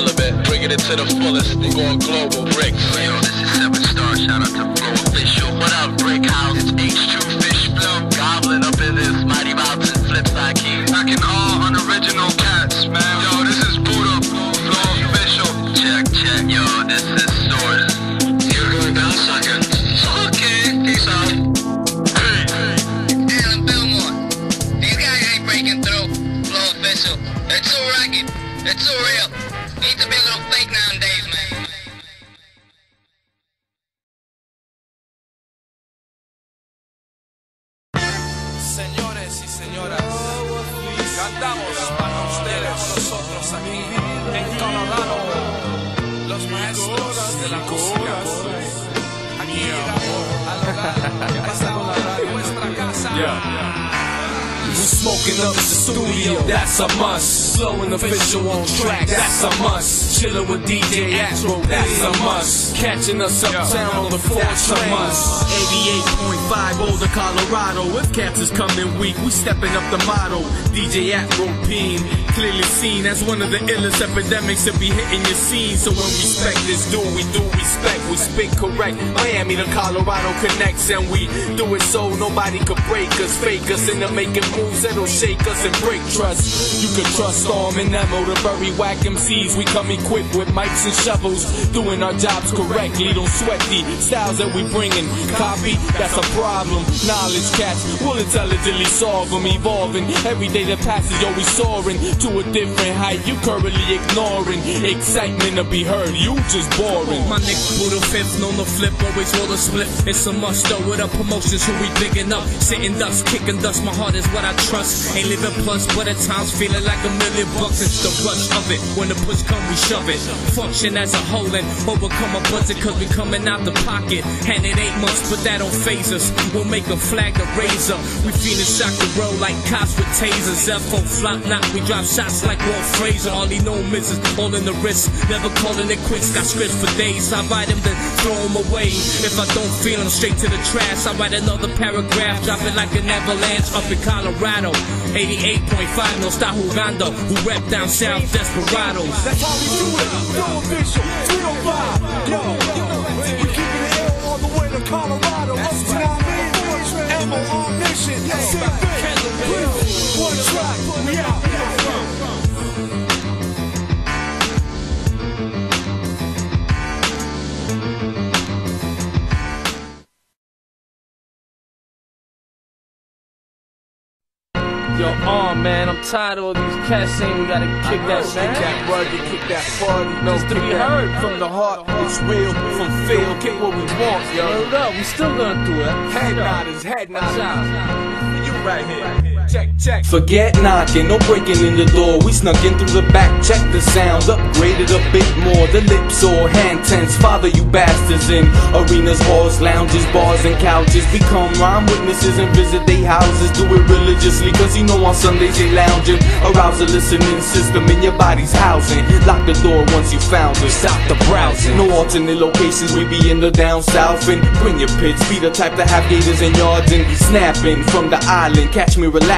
element, bringing it to the fullest. They going global, bricks. Yo, this is 7-star, shout out to Flo Official. What up, Brick House, H2 Fish Flow. Goblin up in this Mighty Mountain, Flipside King. Rocking all unoriginal cats, man. Yo, this is Buddha, Flo Official. Check, yo, this is Sword. You're going down, sucker. Okay, peace out. Alan Billmore, these guys ain't breaking through. Flo Official, it's too ragged, it's too real. Need to be a little fake nowadays, man. Señores y señoras, cantamos para ustedes, nosotros aquí en Colorado, los maestros de la música. Aquí llegamos al hogar, esta hora en nuestra casa. We smoking up the studio, that's a must. Flow and Official on track, that's a must. Chillin' with DJ Astro, that's a must. Catching us uptown on the 4 train. 88.5 older Colorado. If cats is coming weak, we stepping up the motto. DJ Alpine, clearly seen as one of the illest epidemics that be hitting your scene. So when respect is due, we do respect. We speak correct. Miami to Colorado connects, and we do it so nobody could break us, fake us into making moves that'll shake us and break trust. You can trust Storm and Nemo to bury whack MCs. We come equipped with mics and shovels, doing our jobs correctly. Don't sweat the styles that we bringin'. Copy, that's a problem. Knowledge cats will intelligently solve them, evolving. Every day that passes, yo, we soaring to a different height. You currently ignoring excitement to be heard. You just boring. My nigga Buddha fifth, known to flip, always roll a split. It's a must though. With up promotions, who we biggin' up, sitting dust, kicking dust. My heart is what I trust. Ain't living plus, but at times feeling like $1 million. It's the rush of it. When the push come, we shove it. Function as a whole and overcome a budget, cause we coming out the pocket. And it ain't much, but that don't phase us. We'll make a flag a razor. We feelin' shock the road like cops with tasers. F4 flop knock, we drop shots like Walt Frazier. All he know misses, all in the wrist. Never calling it quits, got scripts for days. I write them, then throw them away. If I don't feel them, straight to the trash. I write another paragraph, drop it like an avalanche up in Colorado. 88.5, no está jugando. Who rep down south, desperados. That's how we do it. Flo Official, 305. Yo, we keeping it ill all the way to Colorado. Uptown, ammo on mission. Sit back, breathe, one track, we out. Yo, man, I'm tired of all these cats saying we gotta kick that shit, That rugged, kick that party, no, just to be heard from the heart. It's real, from feel, kick what we want, yo. Hold up, we still gonna do it. Head nodders, head Watch nodders. out. You right here. Check. Forget knocking, no breaking in the door. We snuck in through the back, check the sound, upgraded a bit more. The lips or hand tense, father you bastards in arenas, halls, lounges, bars and couches. Become rhyme witnesses and visit they houses. Do it religiously, cause you know on Sundays they lounging. Arouse a listening system in your body's housing. Lock the door once you found us, stop the browsing. No alternate locations, we be in the down south. And bring your pits, be the type to have gators and yards. And snapping from the island, catch me relaxing.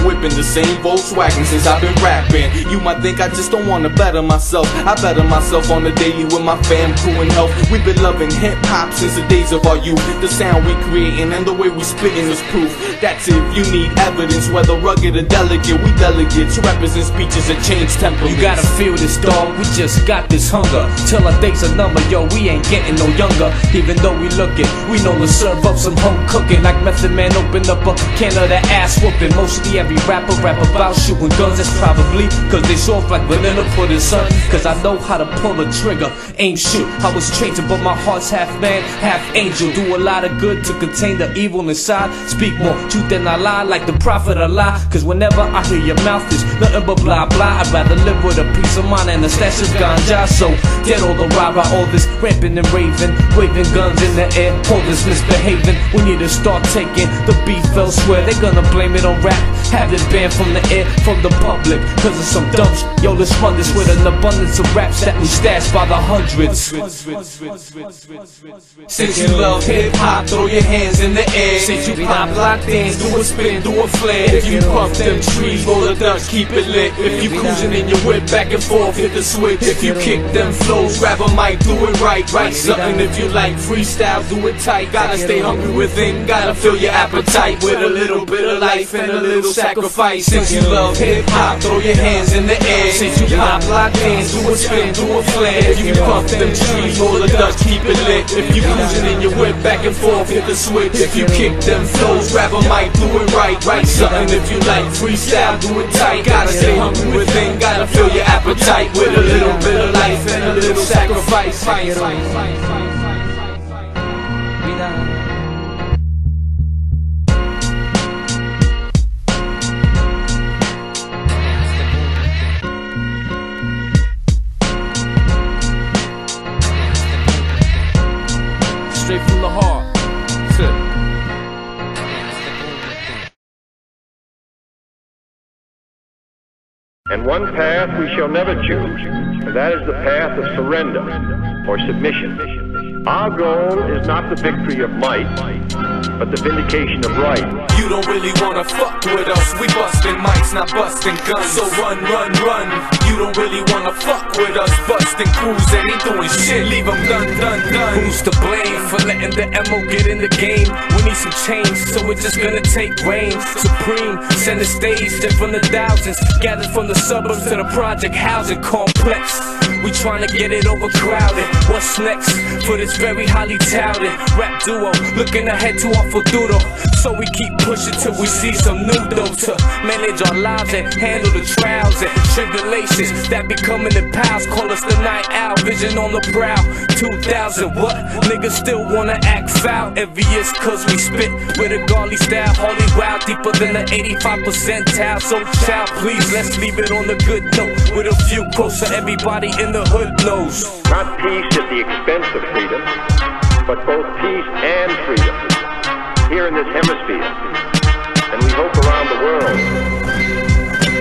Whipping the same Volkswagen since I've been rapping. You might think I just don't wanna better myself. I better myself on the daily with my fam, crew and health. We've been loving hip-hop since the days of our youth. The sound we creating and the way we spitting is proof. That's if you need evidence, whether rugged or delicate. We delegates, represent speeches and change temperaments. You gotta feel this, dog, we just got this hunger. Till our days are number, yo, we ain't getting no younger. Even though we looking, we know to serve up some home cooking. Like Method Man opened up a can of that ass whooping. Mostly every rapper rap about shooting guns. That's probably cause they soft like vanilla pudding, son. Cause I know how to pull a trigger, aim, shoot. I was trained to, but my heart's half man, half angel. Do a lot of good to contain the evil inside. Speak more truth than I lie, like the prophet Allah. Cause whenever I hear your mouth is nothing but blah blah, I'd rather live with a peace of mind and a stash of ganja. So get all the rah-rah, all this ramping and raving, waving guns in the air, all this misbehaving. We need to start taking the beef elsewhere. They're gonna blame it on rap, Have it banned from the air, from the public, cause of some dumb shit. Yo, let's run this with an abundance of raps that we stashed by the hundreds. Since you love hip-hop, throw your hands in the air. Since you pop, lock dance, do a spin, do a flare. If you puff them trees, roll a dust, keep it lit. If you cruising in your whip, back and forth, hit the switch. If you kick them flows, grab a mic, do it right. Write something if you like, freestyle, do it tight. Gotta stay hungry within, gotta fill your appetite with a little bit of life and a little sacrifice. Since you love hip-hop, throw your hands in the air. Since you pop, lock dance, do a spin, do a flare. If you puff them trees, roll the dust, keep it lit. If you cruising in your whip, back and forth, hit the switch. If you kick them flows, grab a mic, do it right. Write something if you like, freestyle, do it tight. Gotta stay hungry within, gotta fill your appetite with a little bit of life and a little sacrifice. Straight from the heart. That's it. And one path we shall never choose, and that is the path of surrender or submission. Our goal is not the victory of might, but the vindication of right. You don't really wanna fuck with us, we bustin' mics, not bustin' guns. So run, run, run. You don't really wanna fuck with us, bustin' crews that ain't doing shit. Leave them done, done, done. Who's to blame for letting the MO get in the game? We need some change, so we're just gonna take reign. Supreme, center stage in front of thousands, gathered from the suburbs to the project housing complex. We tryna get it overcrowded. What's next for this very highly touted rap duo? Looking ahead to our futuro, so we keep pushing till we see some new dough to manage our lives and handle the trials and tribulations that be coming in piles. Call us the night owl, vision on the brow. 2000, what? Niggas still wanna act foul. Envious cause we spit with a godly style. Holy wow, deeper than the 85 percentile. So child, please, let's leave it on a good note with a few quotes so everybody in the hood knows. Not peace at the expense of freedom, but both peace and freedom here in this hemisphere, and we hope around the world.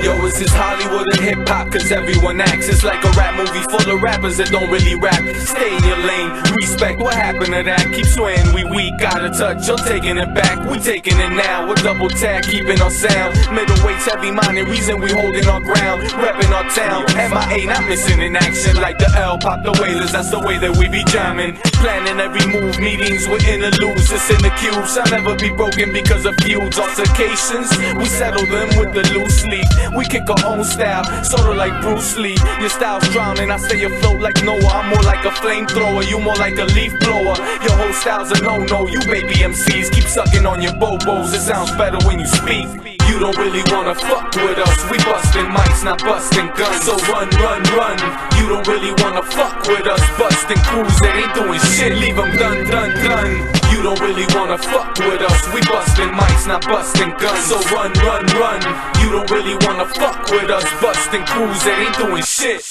Yo, it's just Hollywood and hip-hop, cause everyone acts. It's like a rap movie full of rappers that don't really rap. Stay in your lane, respect, what happened to that? Keep swaying, we weak, out of touch, you're taking it back. We taking it now, we're double tag, keeping our sound. Middleweights, heavy-minded, reason we holding our ground. Repping our town, MIA, not missing in action. Like the L, pop the wailers, that's the way that we be jamming. Planning every move, meetings with interludes, it's in the cubes. I'll never be broken because of feuds, altercations. We settle them with the loose leaf. We kick our own style, sorta like Bruce Lee. Your style's drowning, I stay afloat like Noah. I'm more like a flamethrower, you more like a leaf blower. Your whole style's a no-no, you baby MCs keep sucking on your bobos. It sounds better when you speak. You don't really wanna fuck with us, we bustin' mics, not bustin' guns. So run, run, run. You don't really wanna fuck with us, bustin' crews that ain't doing shit. Leave them done, done, done. You don't really wanna fuck with us, we bustin' mics, not bustin' guns. So run, run, run. You don't really wanna fuck with us, bustin' crews that ain't doing shit.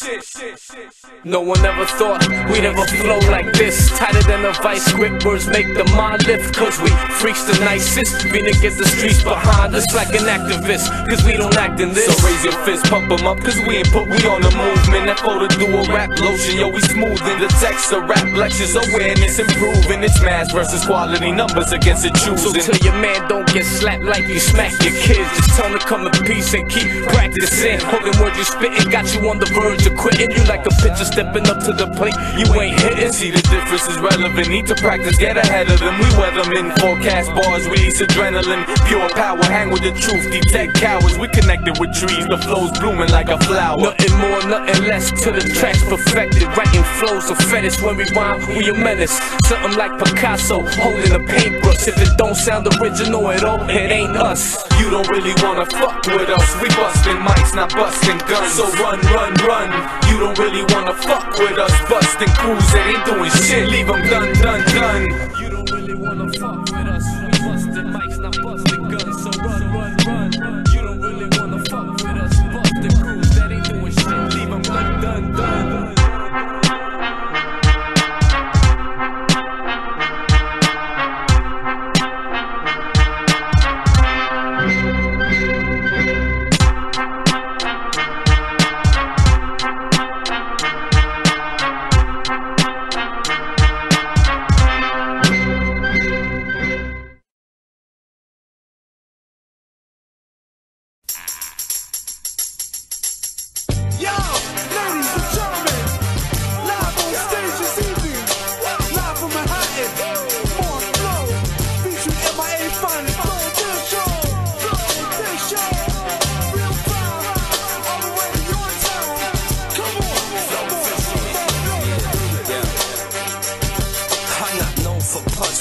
No one ever thought we'd ever flow like this. Tighter than a vice grip, words make the mind lift. Cause we freaks the nicest, being against the streets behind us like an activist. Cause we don't act in this. So raise your fist, pump them up, cause we ain't put we on the movement. That photo do a rap lotion, yo, we smoothing the text of rap lectures. Awareness improving, it's mass versus quality, numbers against the choosing. So tell your man don't get slapped like you smack your kids. Just tell him to come in peace and keep practicing. Holding words you spitting, got you on the verge of quitting. You like a pitcher stepping up to the plate, you ain't hitting. See the difference is relevant, need to practice, get ahead of them. We weather them in, forecast bars, release adrenaline. Pure power, hang with the truth, detect cowards. We connected with trees, the flow's blooming like a flower. Nothing more, nothing less, to the tracks perfected. Writing flows of fetish, when we rhyme, we a menace. Something like Picasso, holding a paintbrush. If it don't sound original at all, it ain't us. You don't really wanna fuck with us, we bustin' mics, not bustin' guns. So run, run, run. You don't really wanna fuck with us, bustin' crews that ain't doing shit. Leave them done, done, done. You don't really wanna fuck with us, we bustin' mics, not bustin' guns. So run, run, run. You don't really wanna fuck with us, bustin' crews that ain't doing shit. Leave them done, done, done.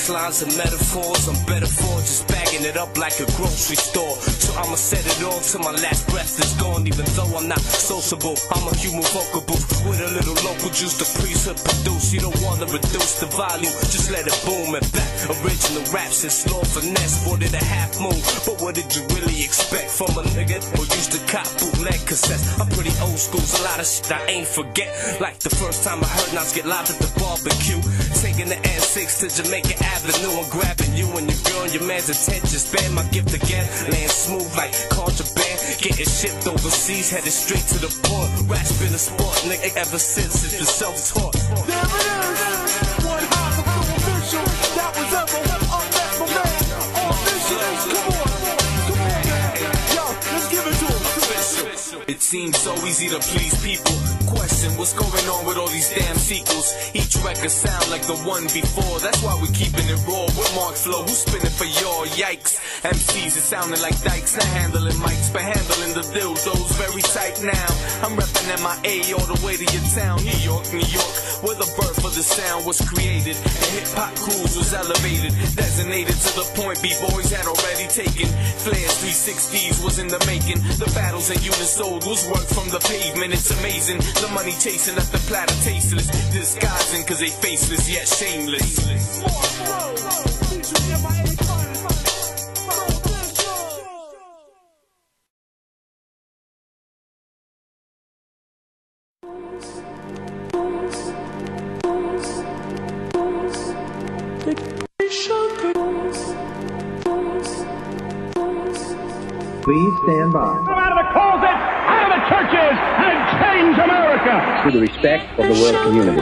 punchlines and metaphors. I'm better for just bagging it up like a grocery store. So I'ma set it all till my last breath is gone. Even though I'm not sociable, I'm a human vocal booth with a little local juice to priesthood produce. You don't wanna reduce the volume, just let it boom. And that original raps is slow finesse, 40 to half moon. But what did you really expect from a nigga who used to cop bootleg cassettes? I'm pretty old school, a lot of shit I ain't forget. Like the first time I heard Nas get live at the barbecue, taking the N6 to Jamaica Avenue and grabbing you and your girl and your man's attention span. My gift again, laying smooth like contraband, getting shipped overseas, headed straight to the port. Rap's been a sport, nigga, ever since it's been self-taught. There it is, one half of the official. That was ever up, that's my man. Official, come on, yo, let's give it to him. It seems so easy to please people. Question, what's going on with all these damn sequels? Each record sound like the one before. That's why we're keeping it raw with Marc Flo, who's spinning for y'all. Yikes, MCs is sounding like dykes, not handling mics, but handling the dildos very tight now. I'm repping MIA all the way to your town, New York, where the birth of the sound was created. And hip-hop cruise was elevated, designated to the point B-boys had already taken. Flares 360s was in the making. The battles and units sold was work from the pavement. It's amazing, the money chasing up the platter tasteless, disguising cause they faceless yet shameless. Please stand by. Come out of the closet, out of the churches, and change America! To the respect of the world community.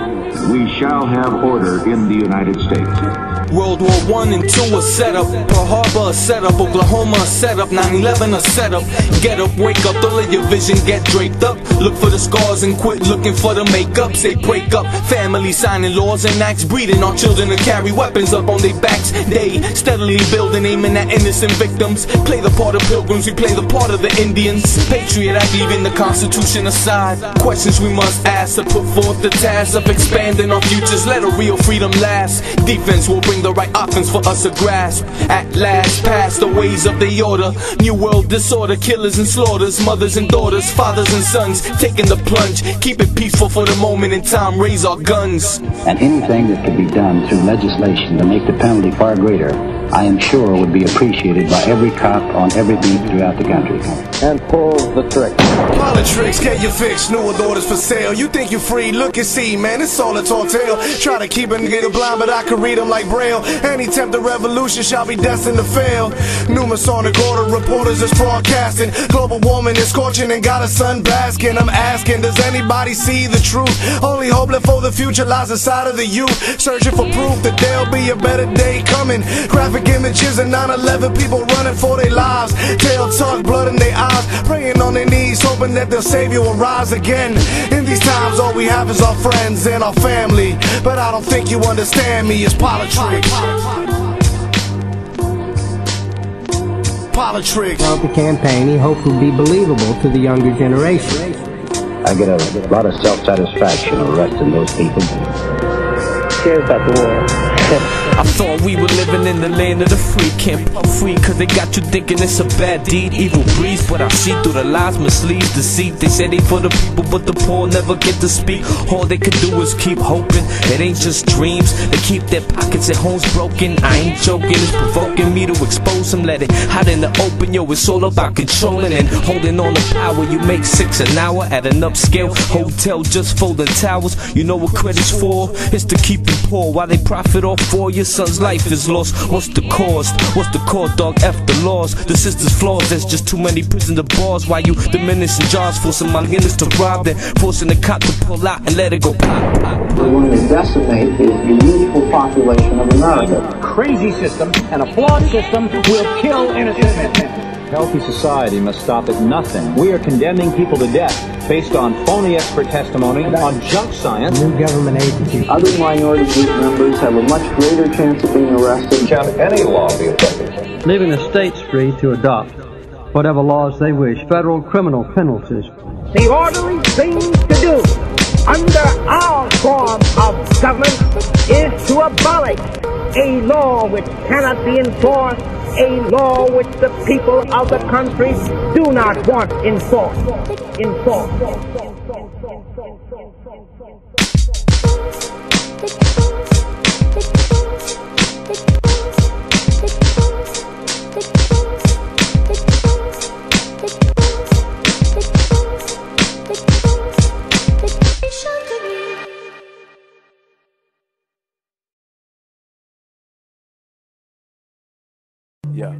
We shall have order in the United States. World War I and II a setup, Pearl Harbor a setup, Oklahoma a setup, 9/11 a setup. Get up, wake up, don't let your vision get draped up. Look for the scars and quit looking for the makeup. Say break up, family signing laws and acts, breeding our children to carry weapons up on their backs. They steadily building, aiming at innocent victims. Play the part of pilgrims, we play the part of the Indians. Patriot Act, leaving the Constitution aside. Questions we must ask to put forth the task of expanding our futures. Let a real freedom last. Defense will bring the right offense for us to grasp. At last, past the ways of the order. New world disorder, killers and slaughters, mothers and daughters, fathers and sons, taking the plunge. Keep it peaceful for the moment in time, raise our guns. And anything that could be done through legislation to make the penalty far greater, I am sure would be appreciated by every cop on every beat throughout the country. And pull the trick. Politrixx, get your fix, new orders for sale. You think you're free, look and see, man, it's all a tall tale. Try to keep a nigga blind, but I can read them like Braille. Any attempted revolution shall be destined to fail. New Masonic order reporters is broadcasting. Global warming is scorching and got a sun basking. I'm asking, does anybody see the truth? Only hope left for the future lies inside of the youth. Searching for proof that there'll be a better day coming. Graphic images of 9/11, people running for their lives. Tail tucked, blood in their eyes, praying on their knees, hoping that their savior will rise again. In these times, all we have is our friends and our family. But I don't think you understand me, it's Politrixx. Politrixx. About the campaign, he hoped would be believable to the younger generation. I get a lot of self-satisfaction arresting those people. Cares about the war. I thought we were living in the land of the free. Can't pump free cause they got you thinking it's a bad deed. Evil breeze, but I see through the lies, misleads, deceit. They say they for the people, but the poor never get to speak. All they can do is keep hoping. It ain't just dreams. They keep their pockets and homes broken. I ain't joking, it's provoking me to expose them. Let it out in the open, yo, it's all about controlling and holding on to power. You make $6 an hour at an upscale hotel just folding towels. You know what credit's for? It's to keep you poor while they profit off for your son's life is lost. What's the cost? What's the cause, dog? F the laws. The system's flaws. There's just too many prisons and bars. While you diminishing jars, forcing my Guinness to rob them, forcing the cop to pull out and let it go pop, pop. We're going to decimate the youthful population of America. Crazy system and a flawed system will kill innocent men. Healthy society must stop at nothing. We are condemning people to death based on phony expert testimony, on junk science. New government agencies. Other minority group members have a much greater chance of being arrested. Can any law be effective? Leaving the states free to adopt whatever laws they wish. Federal criminal penalties. The orderly thing to do under our form of government is to abolish a law which cannot be enforced, a law which the people of the country do not want enforced.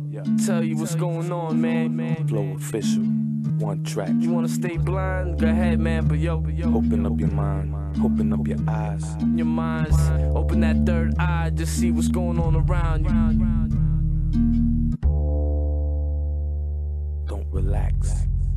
Yeah. Tell you what's going on, man. Flow official, one track. You wanna stay blind? Go ahead, man. But yo. Open up your mind, open up your eyes. Your minds, open that third eye, just see what's going on around you. Don't relax.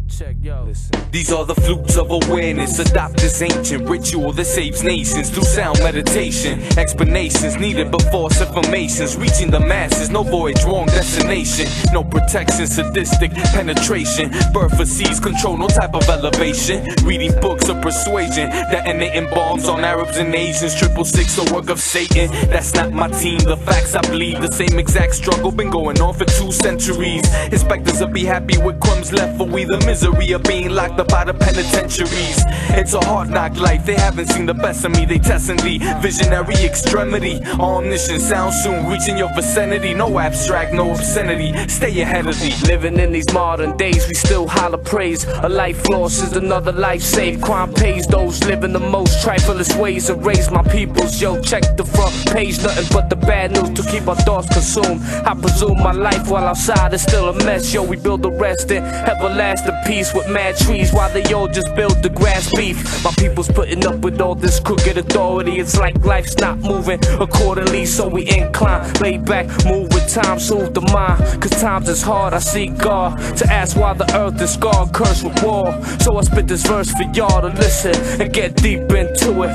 Check, yo. Listen. These are the flutes of awareness. Adopt this ancient ritual that saves nations through sound meditation. Explanations needed but false informations. Reaching the masses, no voyage, wrong destination. No protection, sadistic penetration. Birth for seas control, no type of elevation. Reading books of persuasion, detonating bombs on Arabs and Asians. 666, a work of Satan. That's not my team, the facts I bleed. The same exact struggle been going on for 2 centuries. Inspectors will be happy with crumbs left, for we the misery of being locked up out of penitentiaries. It's a hard knock life, they haven't seen the best of me. They testing the visionary extremity. Omniscient sound soon reaching your vicinity. No abstract, no obscenity, stay ahead of thee. Living in these modern days, we still holler praise. A life lost is another life saved. Crime pays those living the most trifleless ways. And raise my peoples, yo, check the front page. Nothing but the bad news to keep our thoughts consumed. I presume my life while outside is still a mess. Yo, we build the rest in everlasting peace with mad trees, while they all just build the grass beef. My people's putting up with all this crooked authority. It's like life's not moving accordingly, so we incline, lay back, move with time, soothe the mind. Cause times is hard, I seek God to ask why the earth is scarred, cursed with war. So I spit this verse for y'all to listen and get deep into it.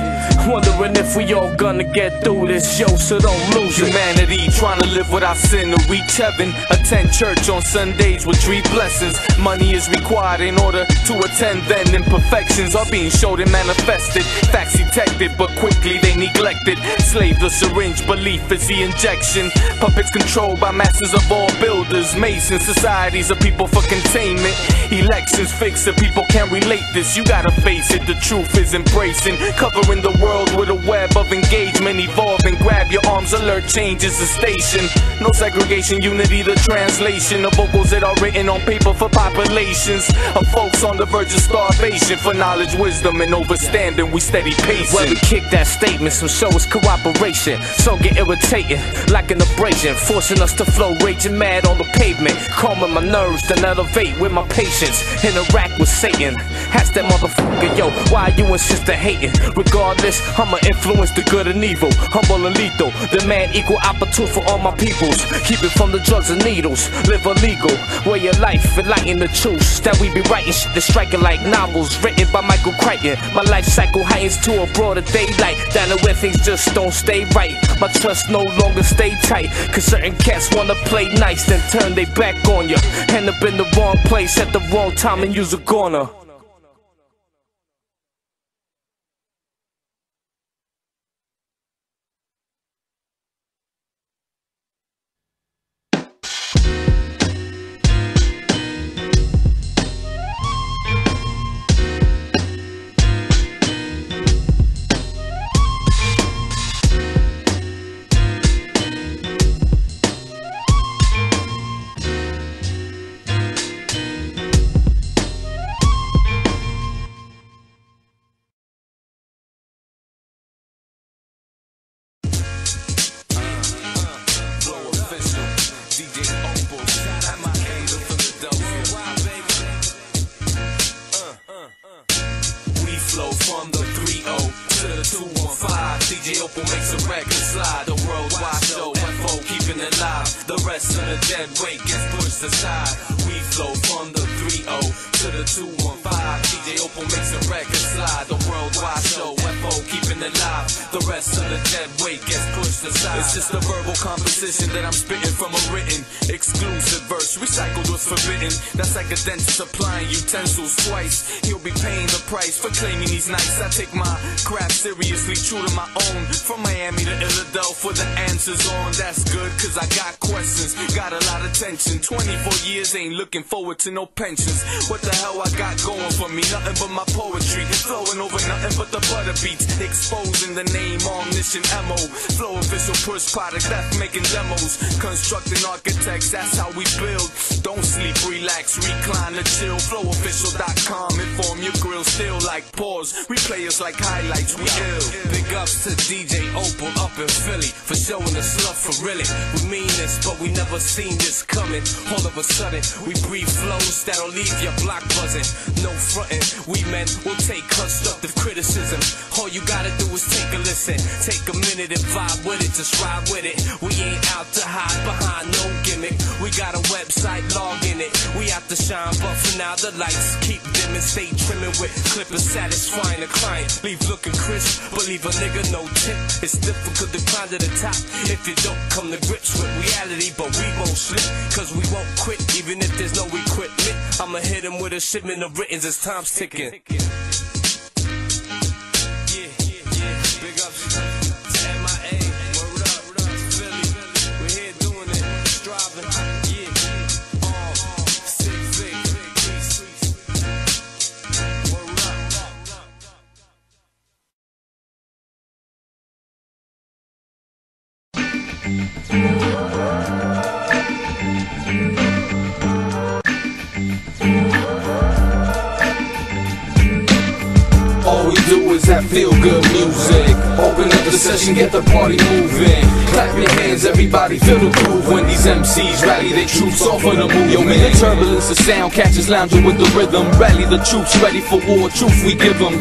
Wondering if we all gonna get through this, yo, so don't lose it. Humanity trying to live without sin to reach heaven. Attend church on Sundays with 3 blessings. Money is required in order to attend, then imperfections are being showed and manifested. Facts detected, but quickly they neglected. Slave the syringe, belief is the injection. Puppets controlled by masses of all builders. Masons, societies of people for containment. Elections fix it, people can't relate this. You gotta face it, the truth is embracing. Covering the world with a web of engagement. Evolving, grab your arms, alert changes the station. No segregation, unity, the translation of vocals that are written on paper for populations. Of folks on the verge of starvation. For knowledge, wisdom, and overstanding, we steady pacing. Well, we kick that statement, some show us cooperation. So get irritating, like an abrasion, forcing us to flow, raging mad on the pavement. Calming my nerves, then elevate with my patience. Interact with Satan. Ask that motherfucker, yo, why you insist on hating? Regardless, I'ma influence the good and evil. Humble and lethal, the man equal opportune for all my peoples. Keep it from the drugs and needles. Live illegal, way of life, enlighten the truths. That we be writing shit that's striking like novels written by Michael Crichton. My life cycle heightens to a broader daylight. Down to where things just don't stay right. My trust no longer stay tight. Cause certain cats wanna play nice, then turn they back on ya. End up in the wrong place at the wrong time and use a corner. From the 3-0 to the 215, DJ Opal makes a record slide. The worldwide show, FO keeping it live. The rest of the dead weight gets pushed aside. We flow from the 3-0 to the 215, DJ Opal makes a record slide. The worldwide show, FO keeping it live. the rest of the dead weight gets pushed aside. It's just a verbal composition that I'm spitting from a written exclusive verse. Recycled was forbidden. That's like a dentist applying utensils twice. He'll be paying the price for claiming he's nice. I take my craft seriously, true to my own. From Miami to Philadelphia, the answer's on. That's good, cause I got questions, got a lot of tension. 24 years ain't looking forward to no pensions. What the hell I got going for me? Nothing but my poetry, flowing over nothing but the butter beats. Exposing the name, omniscient MO. Flow official push product, that's making demos. Constructing architects, that's how we build. Don't sleep, relax, recline or chill. Flowofficial.com, inform your grill. Still like pause, replay us like highlights, we ill. Big ups to DJ Opal up in Philly for showing us love for really. We mean this, but we never seen this coming. All of a sudden, we breathe flows that'll leave your block buzzing. No frontin', we men will take constructive criticism. All you gotta do is take a listen, take a minute and vibe with it, just ride with it. We ain't out to hide behind no gimmick. We got a website, log in it. We out to shine, but for now the lights keep dimming. Stay trimming with clippers, satisfying the client. Leave looking crisp, but leave a nigga no tip. It's difficult to climb to the top if you don't come to grips with reality, but we won't slip, cause we won't quit even if there's no equipment. I'ma hit him with a shipment of writtens as time's ticking. All we do is that feel good music. Open up the session, get the party moving. Clap your hands, everybody feel the groove. When these MCs rally their troops off of the movement. Yo man, the turbulence of sound catches lounging with the rhythm. Rally the troops ready for war, truth we give them.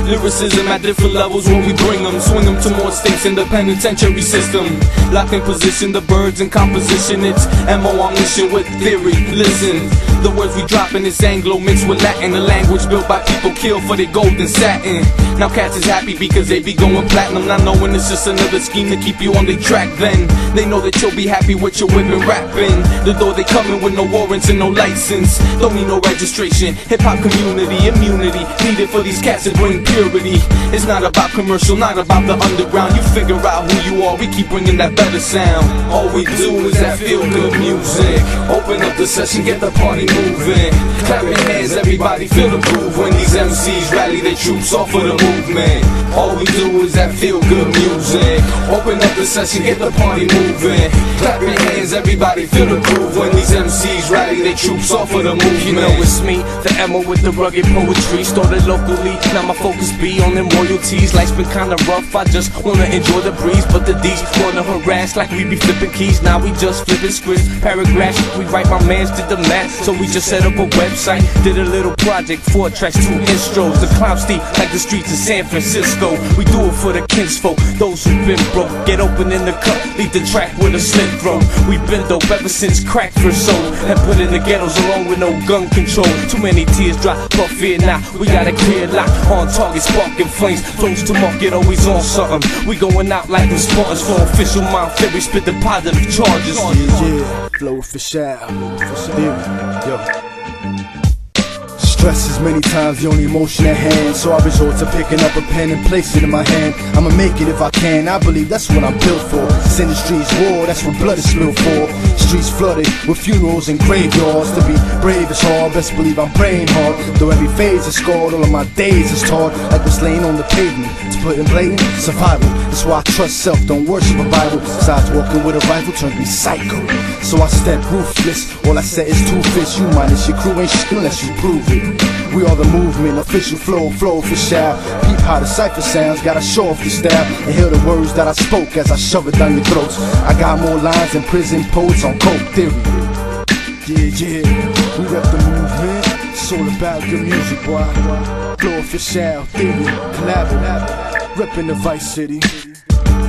Lyricism at different levels when we bring them. Swing them to more states in the penitentiary system. Locked in position, the birds in composition. It's MO on mission with theory. Listen, the words we dropping is Anglo mixed with Latin. A language built by people killed for their gold and satin. Now cats is happy because they be going platinum, not knowing it's just another scheme to keep you on their track. Then they know that you'll be happy with your whipping rapping. The door they coming with no warrants and no license. Don't need no registration. Hip-hop community, immunity needed for these cats to bring purity. It's not about commercial, not about the underground. You figure out who you are, we keep bringing that better sound. All we do is that feel-good music. Open up the session, get the party moving. Clap your hands, everybody feel the groove. When these MCs rally their troops off of the movement. All we do is that feel-good music. Open up the session, get the party moving. Clap your hands, everybody feel the groove. When these MCs rally their troops off of the movement. You know it's me, the Emma with the rugged poetry. Started locally, now my focus be on them royalties. Life's been kinda rough, I just wanna enjoy the breeze. But the D's wanna harass like we be flipping keys. Now we just flipping scripts, paragraphs. We write, my mans did the math. So we just set up a website, did a little project, 4 tracks, 2 intros. The clown steep like the streets of San Francisco. We do it for the kinsfolk, those who've been broke. Get open in the cup, leave the track with a slit throat. We've been dope ever since crack first sold, and put in the ghettos along with no gun control. Too many tears drop, but fear not. We got a clear lock, on target, sparking flames. Flows to market, always on something. We going out like the Spartans for official mind theory. Spit the positive charges. Yeah, flow official. Yo. Stress is many times the only emotion at hand, so I resort to picking up a pen and place it in my hand. I'ma make it if I can, I believe that's what I'm built for. This industry's war, that's what blood is spilled for. Streets flooded with funerals and graveyards. To be brave is hard, best believe I'm praying hard. Though every phase is scarred, all of my days is taught. Like what's laying on the pavement, to put in blatant survival. That's why I trust self, don't worship a Bible. Besides walking with a rifle turns me psycho. So I step ruthless, all I said is 2 fists. You minus your crew ain't shit unless you prove it. We are the movement, official flow official. Peep how the cypher sounds, gotta show off the style. And hear the words that I spoke as I shove it down your throats. I got more lines than prison poets on coke theory. Yeah, we rep the movement. It's all about good music, boy. Flow official, theory, collab, reppin' the Vice City.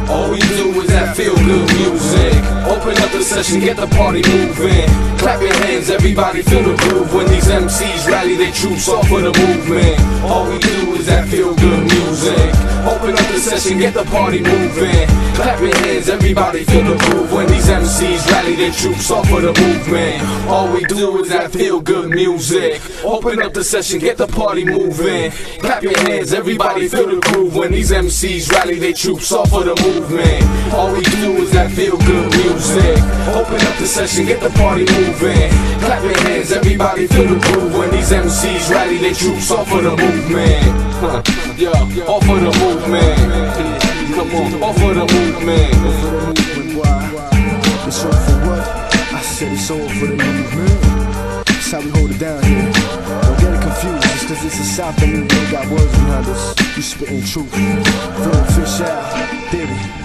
All we do is that feel-good music. Open up the session, get the party moving. Clap your hands, everybody feel the groove. When these MCs rally their troops off of the movement. All we do is that feel-good music. Open Open up the session, get the party moving. Clap your hands, everybody feel the groove. When these MCs rally their troops off of the movement, all we do is that feel good music. Open up the session, get the party moving. Clap your hands, everybody feel the groove. When these MCs rally their troops off of the movement, all we do is that feel good music. Open up the session, get the party moving. Clap your hands, everybody feel the groove. When these MCs rally their troops off of the movement. Yo, off of the movement. Come on, off of the movement. It's all for what? I said it's all for the movement. That's how we hold it down here. Don't get it confused, just cause it's a South that means we got words behind us. We spitting truth. Flow fish out, did it.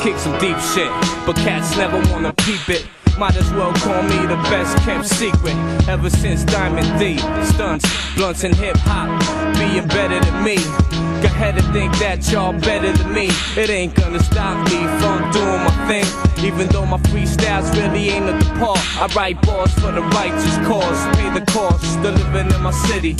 Kick some deep shit, but cats never wanna peep it. Might as well call me the best kept secret. Ever since Diamond D, stunts, blunts and hip hop, being better than me. Go ahead and think that y'all better than me. It ain't gonna stop me from doing my thing. Even though my freestyles really ain't at the par. I write bars for the righteous cause, pay the cost, still living in my city.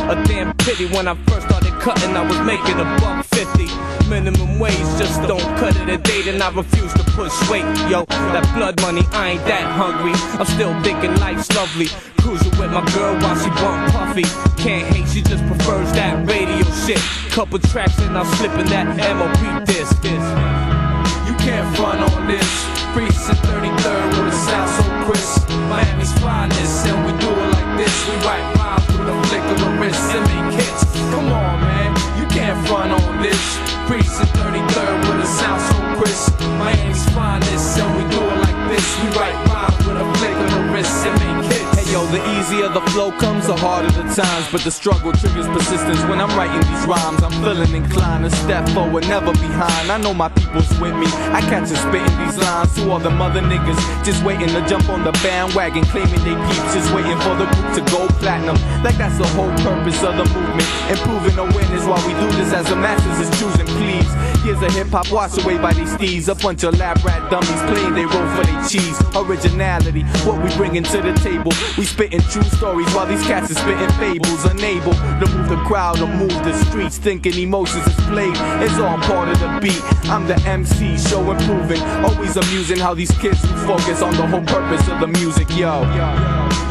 A damn pity when I first started cutting, I was making $1.50. Minimum wage, just don't cut it a date, and I refuse to push weight. Yo, that blood money, I ain't that hungry. I'm still thinking life's lovely. Cruising with my girl while she bump puffy. Can't hate, she just prefers that radio shit. Couple tracks and I'm slipping that MOP disc. You can't front on this. Precinct 33rd with a sound so crisp. Miami's finest, and we do it like this. We write rhymes with a flick of the wrist and make hits. Come on, man, you can't front on this. Precinct 33rd with a sound so crisp. Miami's finest, and we do it like this. We write rhymes with a flick of the wrist and make hits. Hey yo, the easier the flow comes, the harder the times. But the struggle triggers persistence. When I'm writing these rhymes, I'm feeling inclined to step forward, never behind. I know my people's with me. I catch them spitting these lines to all the mother niggas just waiting to jump on the bandwagon, claiming they peeps, just waiting for the group to go platinum. Like that's the whole purpose of the movement. Improving awareness while we do this as the masses is choosing, please. Years of hip-hop washed away by these thieves. A bunch of lab rat dummies playing they role for their cheese. Originality, what we bringing to the table. We spitting true stories while these cats are spitting fables. Unable to move the crowd or move the streets, thinking emotions is played. It's all part of the beat. I'm the MC, show improving. Always amusing how these kids lose focus on the whole purpose of the music, yo.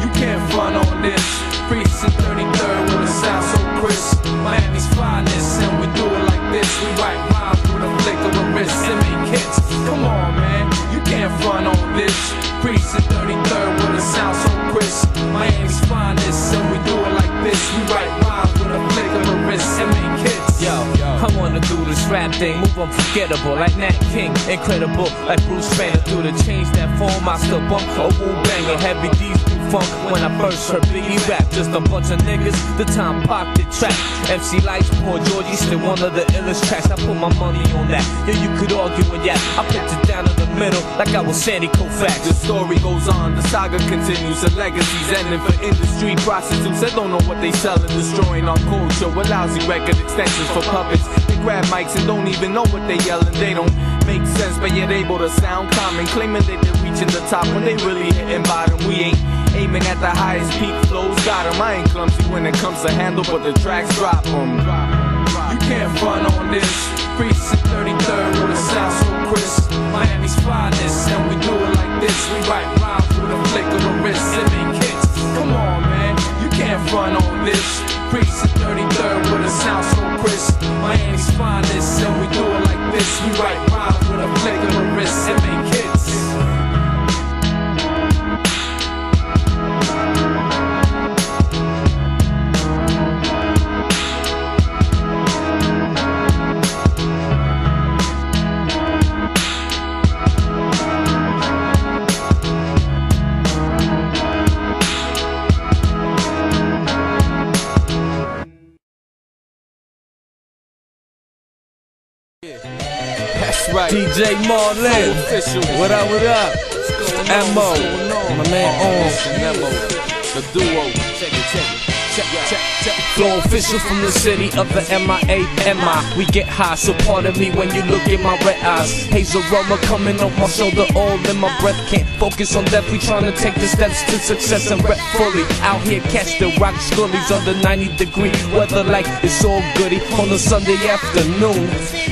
You can't front on this. Precinct 33rd with a sound so crisp. Miami's finest, and we do it like this. We write rhymes with a flick of a wrist and make hits. Come on, man, you can't front on this. Precinct 33rd with a sound so crisp. Miami's finest, and we do it like this. We write rhymes with a flick of a wrist and make hits. Yo, I wanna do this rap thing, move unforgettable like Nat King, incredible like Bruce Banner. Through the change that form, I still bump a Wu banger, heavy D's funk. When I first heard Biggie rap, just a bunch of niggas, the time Pac did trap. MC Lights, Poor Georgie, still one of the illest tracks. I put my money on that. Yeah, you could argue and yeah, I picked it down in the middle like I was Sandy Koufax. The story goes on, the saga continues, the legacy's ending for industry prostitutes that don't know what they selling, destroying our culture with lousy record extensions for puppets. They grab mics and don't even know what they yelling. They don't make sense, but yet able to sound common, claiming that they're reaching the top when they really hitting bottom. We ain't aiming at the highest peak flows, got 'em. I ain't clumsy when it comes to handle, but the tracks drop 'em. You can't front on this. Precinct 33rd with a sound so crisp. Miami's finest, and we do it like this. We write rhymes with a flick of a wrist and make hits. Come on, man, you can't front on this. Precinct 33rd with a sound so crisp. Miami's finest, and we do it like this. We write rhymes with a flick of a wrist and make hits. That's right. DJ Marlin. What up, what up? M.O. My man On. The duo. Check it. Flow official from the city of the M.I.A.M.I. We get high, so pardon me when you look in my red eyes. Haze aroma coming off my shoulder, all in my breath. Can't focus on death, we trying to take the steps to success and rep fully. Out here catch the rock scullies under 90-degree weather like it's all goody on a Sunday afternoon.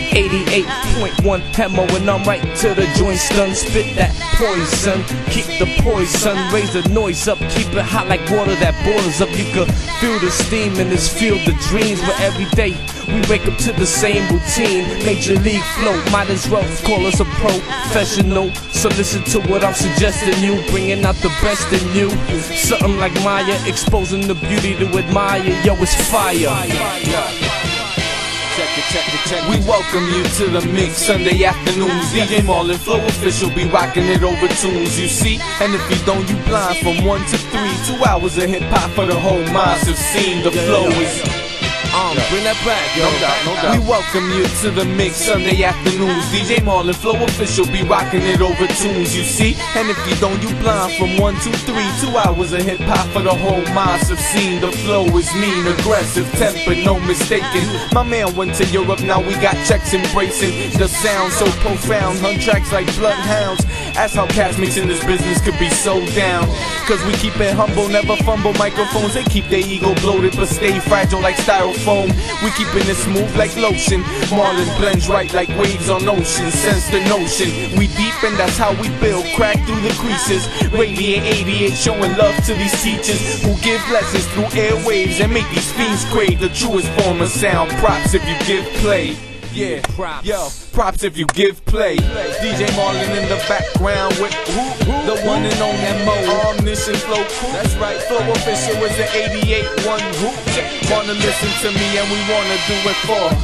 88.1 Hemo and I'm right to the joint stun. Spit that poison, keep the poison, raise the noise up, keep it hot like water that boils up. You could feel the steam in this field of dreams, where every day we wake up to the same routine. Major league flow, might as well call us a professional. So listen to what I'm suggesting you, bringing out the best in you. Something like Maya, exposing the beauty to admire. Yo, it's fire. Check it. We welcome you to the mix Sunday afternoons. DJ Marlin Flow official be rocking it over tunes, you see. And if you don't, you blind from 1 to 3. 2 hours of hip hop for the whole massive scene. The flow is bring that back, no doubt. We welcome you to the mix Sunday afternoons. DJ Marlin Flow official be rocking it over tunes, you see. And if you don't, you blind from 1 to 3. 2 hours of hip hop for the whole massive scene. The flow is mean, aggressive, tempered, no mistaking. My man went to Europe, now we got checks embracing the sound so profound. Hunt tracks like bloodhounds. That's how cats mix in this business could be so down. Cause we keep it humble, never fumble microphones. They keep their ego bloated but stay fragile like styrofoam. We keepin' it smooth like lotion. Marlin blends right like waves on ocean. Sense the notion, we deep and that's how we build. Crack through the creases, radiate 88, showing love to these teachers who give lessons through airwaves and make these fiends crave the truest form of sound. Props if you give play. Yeah, props if you give play. DJ Marlin in the background with the one and only M.O. Omniscient Flow Crew. That's right, Flow official is the 88-1 group. Wanna listen to me and we wanna do it for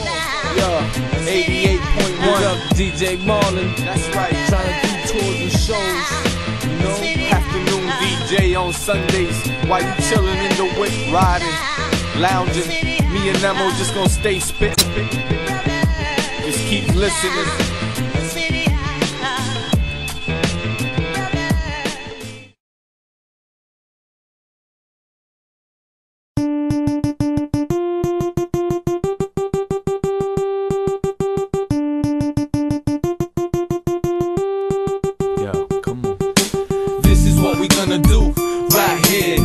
88.1 up DJ Marlin. That's right, trying to do tours and shows. You know, afternoon DJ on Sundays while you chilling in the whip, riding, lounging. Me and M.O. just gonna stay spitting. Just keep listening. Yo, come on. This is what we gonna do right here.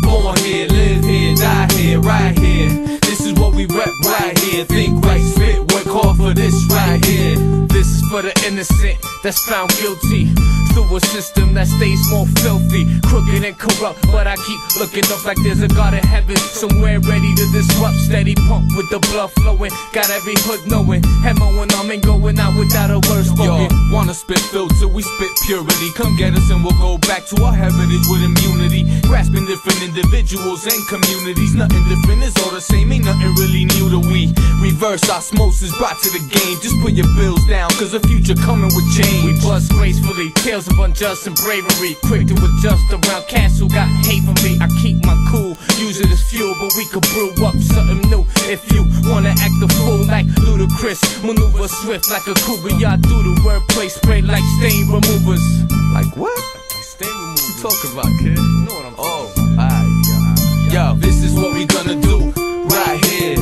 Born here, live here, die here, right here. This is what we rep right here. Think right, spit, work hard for this right here. This is for the innocent that's found guilty through a system that stays more filthy, crooked and corrupt. But I keep looking up like there's a God in heaven somewhere ready to disrupt. Steady pump with the blood flowing, got every hood knowing. Hemo and I'm going out without a word spoken. Yo, wanna spit filter, we spit purity. Come get us and we'll go back to our heritage with immunity. Grasping different individuals and communities. Nothing different, it's all the same, ain't nothing really new to we. Reverse osmosis brought to the game. Just put your bills down, cause the future coming with change. We bust gracefully, tales of unjust and bravery. Quick to adjust around cats who got hate for me. I keep my cool, use it as fuel, but we could brew up something new. If you wanna act a fool like Ludacris, maneuver swift like a cougar. Y'all do the wordplay, spray like stain removers. Like what? Like stain removers. What you talking about, kid? You know what I'm talking about. Yo, this is what we gonna do right here.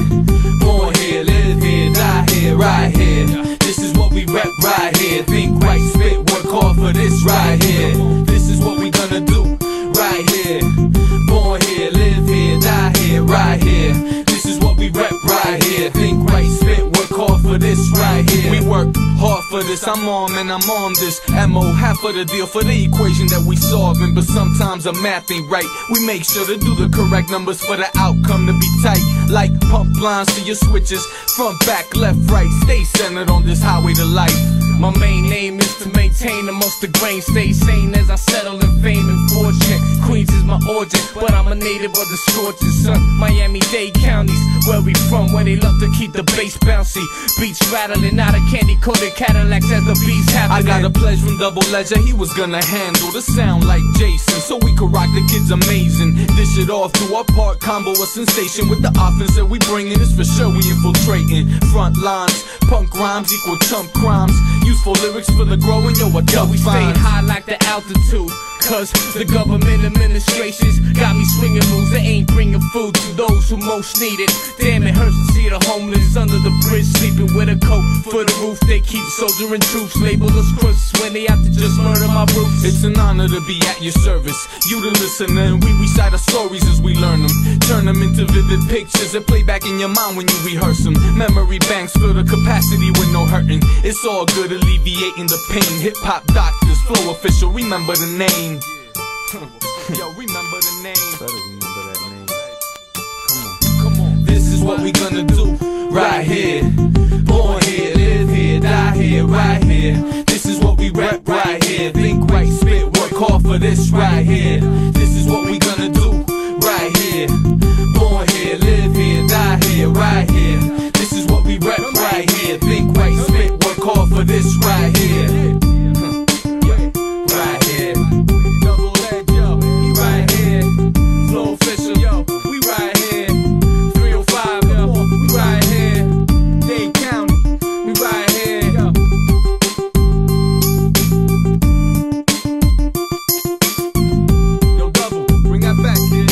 Born here, live here, die here, right here. This is what we rep right here. Think right, spit, work hard for this right here. This is what we gonna do right here. Born here, live here, die here, right here. This is what we rep right here. Think right, spit, work hard for this right here. We work hard for this, I'm on and I'm on this. M.O. half of the deal for the equation that we solving. But sometimes the math ain't right. We make sure to do the correct numbers for the outcome to be tight. Like pump lines to your switches, front, back, left, right. Stay centered on this highway to life. My main aim is to maintain amongst the grain. Stay sane as I settle in fame and fortune. Queens is my origin, but I'm a native of the scorching sun. Miami-Dade counties, where we from, where they love to keep the bass bouncy. Beats rattling out of candy-coated Cadillacs as the beats happening. I got a pledge from Double Ledger, he was gonna handle the sound like Jason, so we could rock the kids amazing. Dish it off to our part, combo a sensation with the offense that we bringin'. It's for sure we infiltrating front lines. Punk rhymes equal chump crimes. Useful lyrics for the growing, yo, what we stay high like the altitude. Cause the government administrations got me swinging moves that ain't bringing food to those who most need it. Damn, it hurts to see the homeless under the bridge, sleeping with a coat for the roof. They keep soldiering troops, label us crooks when they have to just murder my roots. It's an honor to be at your service. You the listener and we recite our stories as we learn them. Turn them into vivid pictures that play back in your mind when you rehearse them. Memory banks fill the capacity with no hurting. It's all good, alleviating the pain. Hip-hop doctors, Flow Official, remember the name. Yo, remember the name. Better remember that name. Come on. This is what we gonna do right here. Born here, live here, die here, right here. This is what we rap right here. Think right, spit, work hard for this right here. This is what we gonna do right here. Born here, live here, die here, right here. This is what we rap right here. Think right, spit, work hard for this right here. Right here. Double Leg, yo, we right here. Flow Official, yo, we right here. 305, yo, we right here. Dade County, we right here, yo. Yo, Double, bring that back, kid.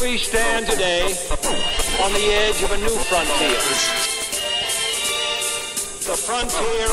We stand today on the edge of a new frontier. The frontier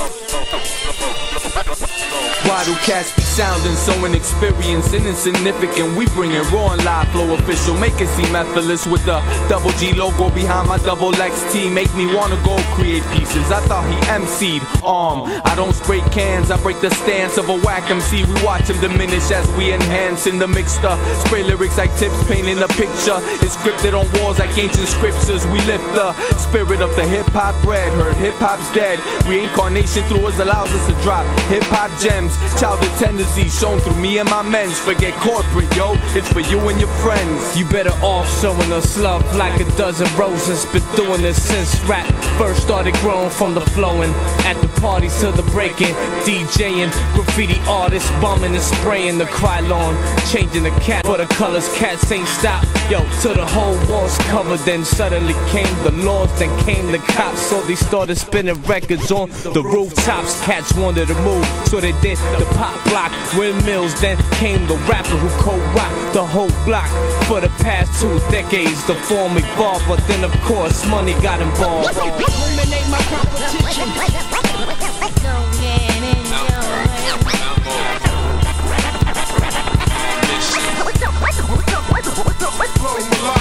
Why do cats be sounding so inexperienced and insignificant? We bring it raw and live, Flow Official. Make it seem effortless with the double G logo behind my double XT. Make me wanna go create pieces. I thought he MC'd. I don't spray cans, I break the stance of a whack MC. We watch him diminish as we enhance in the mixture. Spray lyrics like tips, painting a picture. It's scripted on walls like ancient scriptures. We lift the spirit of the hip-hop bread. Heard hip-hop's dead. Reincarnation through us allows us to drop hip-hop gems. Childhood tendencies shown through me and my men's. Forget corporate, yo, it's for you and your friends. You better off showing us love like a dozen roses. Been doing this since rap first started growing from the flowing. At the parties to the breaking, DJing, graffiti artists bumming and spraying the Krylon. Changing the cat for the colors, cats ain't stop. Yo, till the whole wall's covered. Then suddenly came the laws, then came the cops. So they started spinning records on the rooftops. Cats wanted to move, so they did the pop block windmills. Then came the rapper who co-rock the whole block. For the past 2 decades, the form evolved, but then of course money got involved. Eliminate my competition.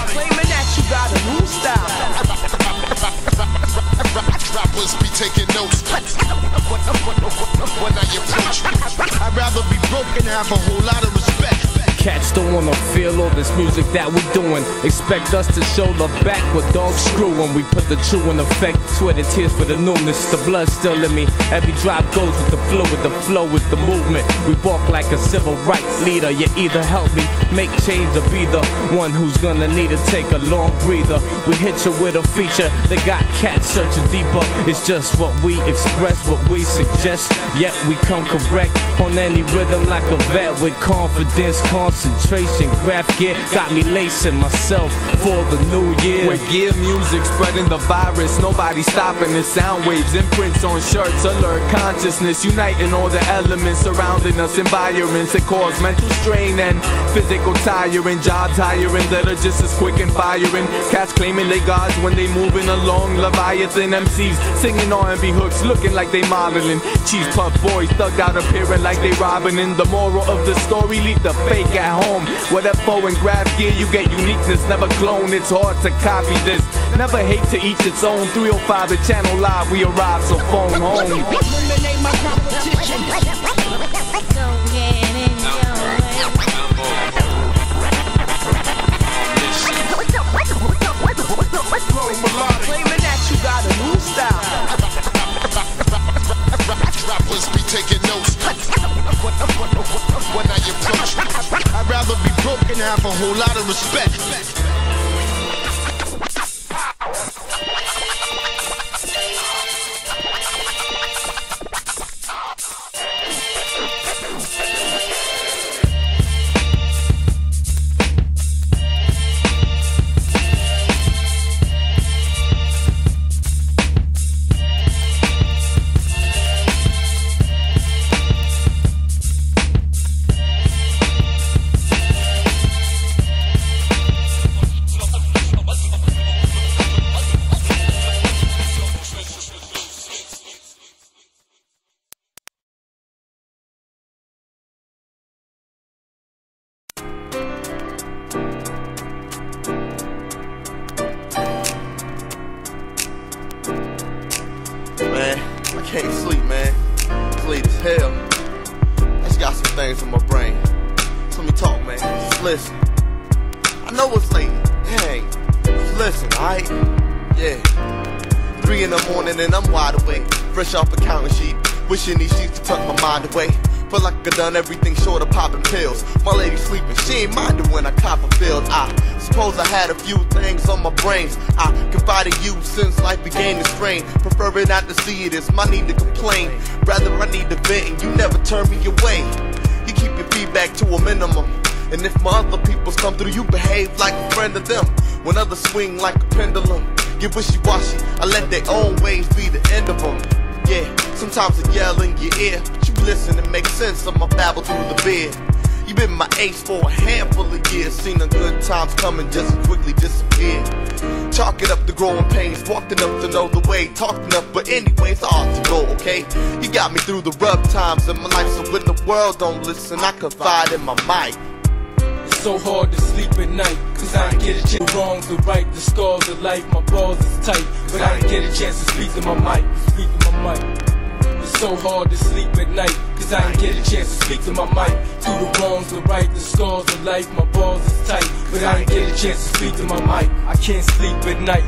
Claiming that you got a new style. Rappers be taking notes when I approach you. I'd rather be broken and have a whole lot of respect. Cats don't wanna feel all this music that we doing. Expect us to show love back with dog screw when we put the true in effect. Sweat and tears for the newness, the blood still in me. Every drop goes with the flow with the movement. We walk like a civil rights leader. You either help me make change or be the one who's gonna need to take a long breather. We hit you with a feature that got cats searching deeper. It's just what we express, what we suggest. Yet we come correct on any rhythm like a vet with confidence, concentration, craft gear got me lacing myself for the new year. With gear music spreading the virus, nobody stopping the sound waves. Imprints on shirts, alert consciousness, uniting all the elements surrounding us. Environments that cause mental strain and physical tiring. Jobs hiring that are just as quick and firing. Cats claiming they gods when they moving along. Leviathan MCs singing R&B hooks, looking like they modeling. Cheese puff boys thugged out, appearing like they robbing. And the moral of the story, leave the fake at home. With that bow and grab gear, you get uniqueness, never clone. It's hard to copy this. Never hate to each its own. 305 the channel live, we arrive, so phone home. Eliminate my competition. flow melodic. Claiming that you got a new style. Rappers be taking notes when I approach. I'd rather be broke and have a whole lot of respect. Man, I can't sleep, man. It's late as hell. I just got some things in my brain. So let me talk, man. Just listen. I know it's late. Hey, just listen, alright? Yeah. 3 in the morning and I'm wide awake. Fresh off a counting sheet. Wishing these sheets to tuck my mind away. Feel like I done everything short of popping pills. My lady sleeping, she ain't minding when I cop a field. I suppose I had a few things on my brains. I confided in you since life began to strain. Preferring not to see it as my need to complain. Rather I need to vent and you never turn me away. You keep your feedback to a minimum. And if my other peoples come through, you behave like a friend of them. When others swing like a pendulum, get wishy-washy, I let their own ways be the end of them. Yeah, sometimes I yell in your ear, but you listen and make sense of my babble through the beard. You been my ace for a handful of years, seen the good times come and just quickly disappear. Chalk it up to growing pains, walked enough to know the way, talked enough, but anyways, I ought to go, okay? You got me through the rough times in my life, so when the world don't listen, I confide in my mic. It's so hard to sleep at night, cause I ain't get a chance. The wrongs, the right, the scars of life, my balls is tight, but I ain't get a chance to speak to my mic, It's so hard to sleep at night, cause I ain't get a chance to speak to my mic. Through the wrongs, the right, the scars of life, my balls is tight, but I ain't get a chance to speak to my mic. I can't sleep at night.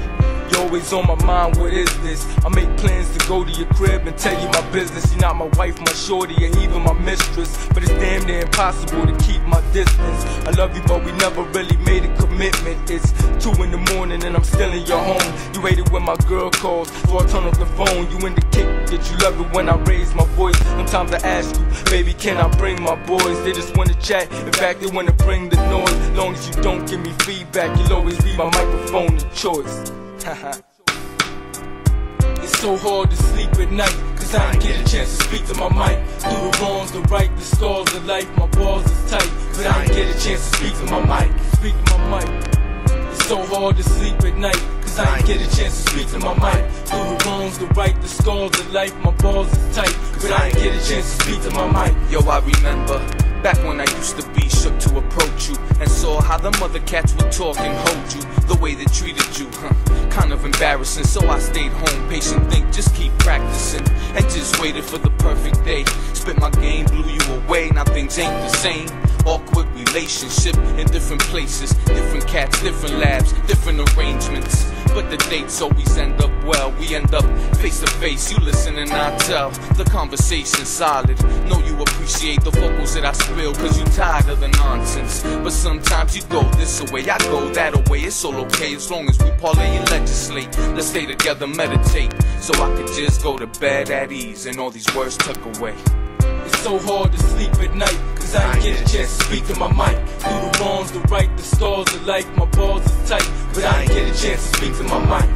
You're always on my mind, what is this? I make plans to go to your crib and tell you my business. You're not my wife, my shorty, or even my mistress, but it's damn near impossible to keep my distance. I love you, but we never really made a commitment. It's 2 in the morning and I'm still in your home. You waited when my girl calls, so I turn off the phone. You indicate that you love it when I raise my voice. Sometimes I ask you, baby, can I bring my boys? They just wanna chat, in fact they wanna bring the noise. Long as you don't give me feedback, you'll always be my microphone of choice. It's so hard to sleep at night, cause I ain't get a chance to speak to my mic. Through the wrongs, the right, the scars of life, my balls is tight, but I ain't get a chance to speak to my mic. It's so hard to sleep at night, cause I ain't get a chance to speak to my mic. Through the wrongs, the right, the scars of life, my balls is tight, but I ain't get a chance to speak to my mic. Yo, I remember back when I used to be shook to approach you and saw how the mother cats would talk and hold you, the way they treated you, kind of embarrassing. So I stayed home, patient, think, just keep practicing, and just waited for the perfect day. Spit my game, blew you away, now things ain't the same. Awkward relationship in different places, different cats, different labs, different arrangements, but the dates always end up well. We end up face to face, you listen and I tell. The conversation's solid, know you appreciate the vocals that I spill, cause you tired of the nonsense. But sometimes you go this away, I go that away. It's all okay as long as we parlay and legislate. Let's stay together, meditate, so I could just go to bed at ease and all these words took away. It's so hard to sleep at night, cause I ain't get a chance to speak to my mic. Through the wrongs, the right, the scars of life, my balls is tight, but I ain't get a chance to speak to my mic.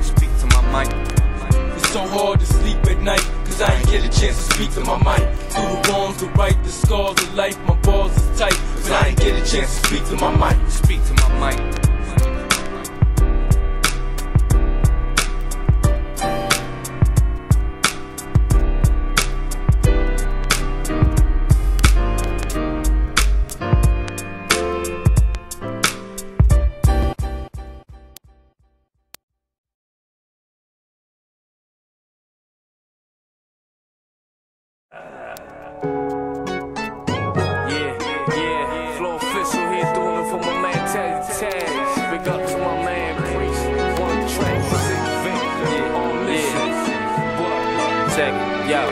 It's so hard to sleep at night, cause I ain't get a chance to speak to my mic. Through the wrongs, the right, the scars of life, my balls is tight, but I ain't get a chance to speak to my mic. Speak to my mic. Yeah, Flo Official here doing it for my man Taz. Big up to my man Priest, one track. Yo,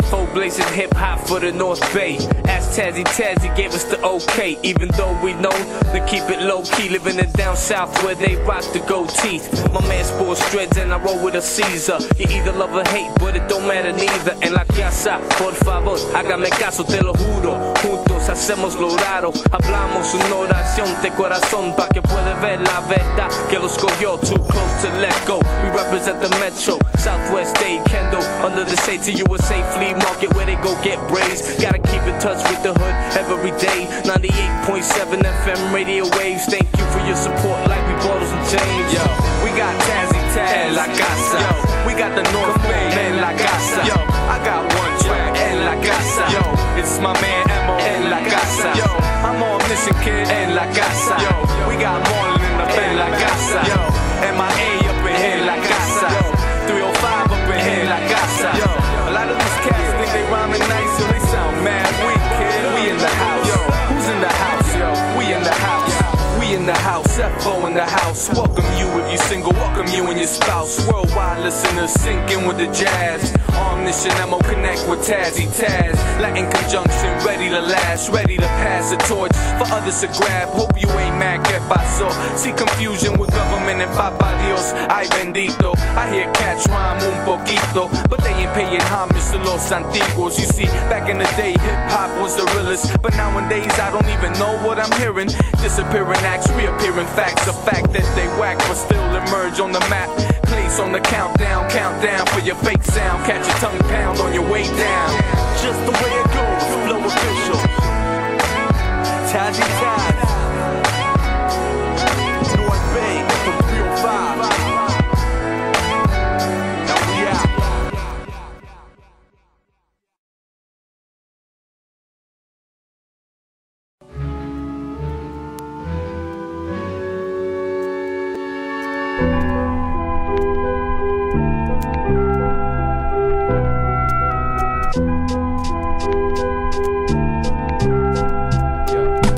FO blazing hip hop for the North Bay. Ask Tazzy gave us the okay, even though we know to keep it low key. Living in down south where they rock the gold teeth. My man sports dreads and I roll with a Caesar. You either love or hate, but it don't matter neither. En la casa, por favor, hágame caso, te lo juro. Juntos hacemos lo raro. Hablamos una oración de corazón pa' que pueda ver la verdad que los cogió. Too close to let go. We represent the metro, Southwest State, Kendall. Under the shade to USA flea market where they go get braids. Gotta keep in touch with the hood every day. 98.7 FM radio waves. Thank you for your support like we bottles and chains. Yo, we got Tazzy en la casa. Yo, we got the North Bay en la casa. Yo, I got one track en la casa. Yo, it's my man Emo en la casa. Yo, I'm on mission kid en la casa. Yo, we got Marlon in the en la casa. Yo, MIA up in here en la casa. Yo, 305 up in here en la casa. Yo, a lot of these cats think they rhyming nice, so they sound mad weak, kid. We in the house. Yo, who's in the house? Yo, we in the house. We in the house, FO in the house. Welcome you if you single, welcome you and your spouse. Worldwide listeners sinking with the jazz. Omniscient Emo connect with Tazzy Taz. Latin conjunction, ready to last, ready to pass the torch for others to grab. Hope you ain't mad, que paso. See confusion with government and Papa Dios, ay bendito. I hear cats rhyme un poquito, but they ain't paying homage to los antiguos. You see, back in the day, hip-hop was the realest, but nowadays I don't even know what I'm hearing. Disappearing acts, reappearing facts. The fact that they whack but still emerge on the map. Place on the countdown for your fake sound. Catch your tongue pound on your way down. Just the way it goes, Flow Official. Tazzy Taz. North Bay from 305. Now we out.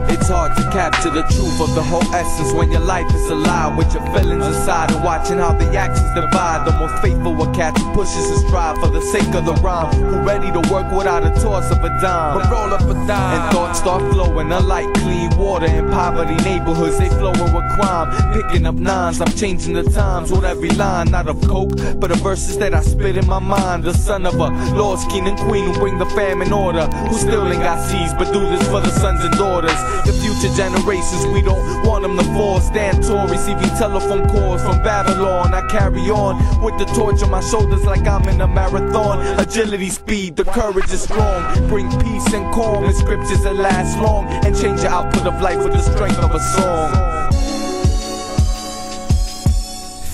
It's hard to capture the truth of the whole essence when your life is a lie with your feelings aside and watching how the actions divide. The most faithful a cat who pushes his strive for the sake of the rhyme, who ready to work without a toss of a dime, but roll up a dime. And thoughts start flowing unlike clean water in poverty neighborhoods. They flowing with crime, picking up nines. I'm changing the times with every line, not of coke, but the verses that I spit in my mind. The son of a lost king and queen who bring the fam in order, who still ain't got seeds but do this for the sons and daughters. The future generations, we don't want them to fall. Stand tall, receiving telephone calls from Babylon. I carry on with the torch on my shoulders like I'm in a marathon. Agility, speed, the courage is strong. Bring peace and calm in scriptures that last long, and change the output of life with the strength of a song.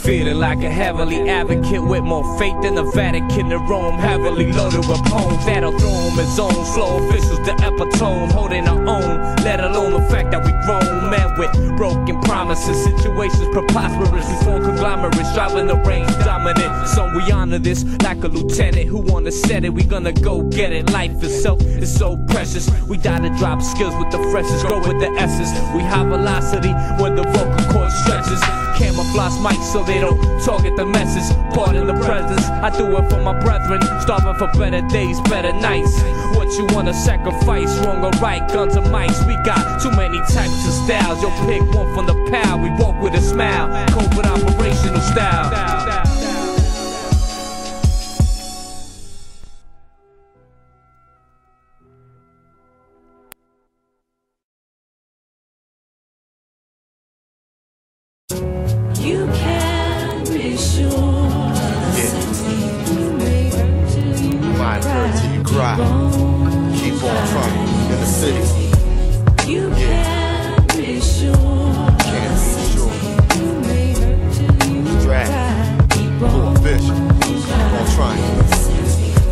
Feeling like a heavenly advocate with more faith than the Vatican in Rome. Heavily loaded with poems that'll throw him his own. Flow officials, the epitome, holding our own. Let alone the fact that we grown men with broken promises. Situations preposterous, we form conglomerates, striving to reign dominant. So we honor this like a lieutenant who wanna set it. We gonna go get it. Life itself is so precious. We die to drop skills with the freshest, grow with the essence. We high velocity when the vocal cord stretches. Camouflage mic so they don't target the message. Part in the presence, I do it for my brethren. Starving for better days, better nights. What you wanna sacrifice, wrong or right, guns or mics. We got too many types of styles. Yo, pick one from the pile. We walk with a smile, covert operational style. You can be sure. You might hurt till you cry. Keep on trying in the city. You can be sure. Can't be sure. Drag. Full fish. Keep on trying.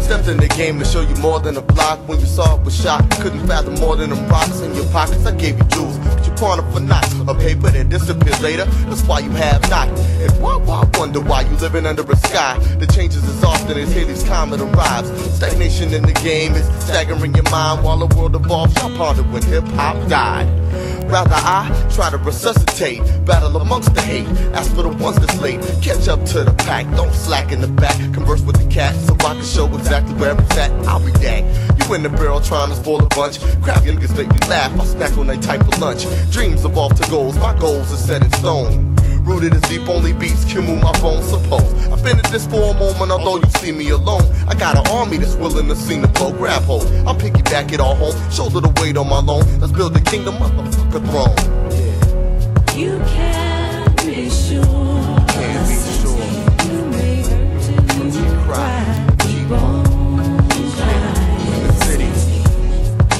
Stepped in the game to show you more than a block. When you saw it was shot, couldn't fathom more than them rocks in your pockets. I gave you jewels, but you pawned them for knots. A paper that disappears later, that's why you have not. And why wonder why you living under a sky that changes its as often as Halley's Comet arrives. Stagnation in the game is staggering your mind while the world evolves. I ponder when hip-hop died. Rather I try to resuscitate, battle amongst the hate. As for the ones that's late, catch up to the pack. Don't slack in the back, converse with the cat so I can show exactly where it's at. I'll be that. You in the barrel trying to spoil a bunch. Crap, your niggas make me laugh, I snack on that type of lunch. Dreams evolve to goals, my goals are set in stone. Rooted as deep, only beats can move my bones, suppose. I've been at this for a moment, although you see me alone. I got an army that's willing to see the blow, grab hold. I'll piggyback it all home, shoulder the weight on my loan. Let's build a kingdom, motherfucker throne. You can be sure. Can't be sure. You may hurt till you cry. Keep on trying. In the city.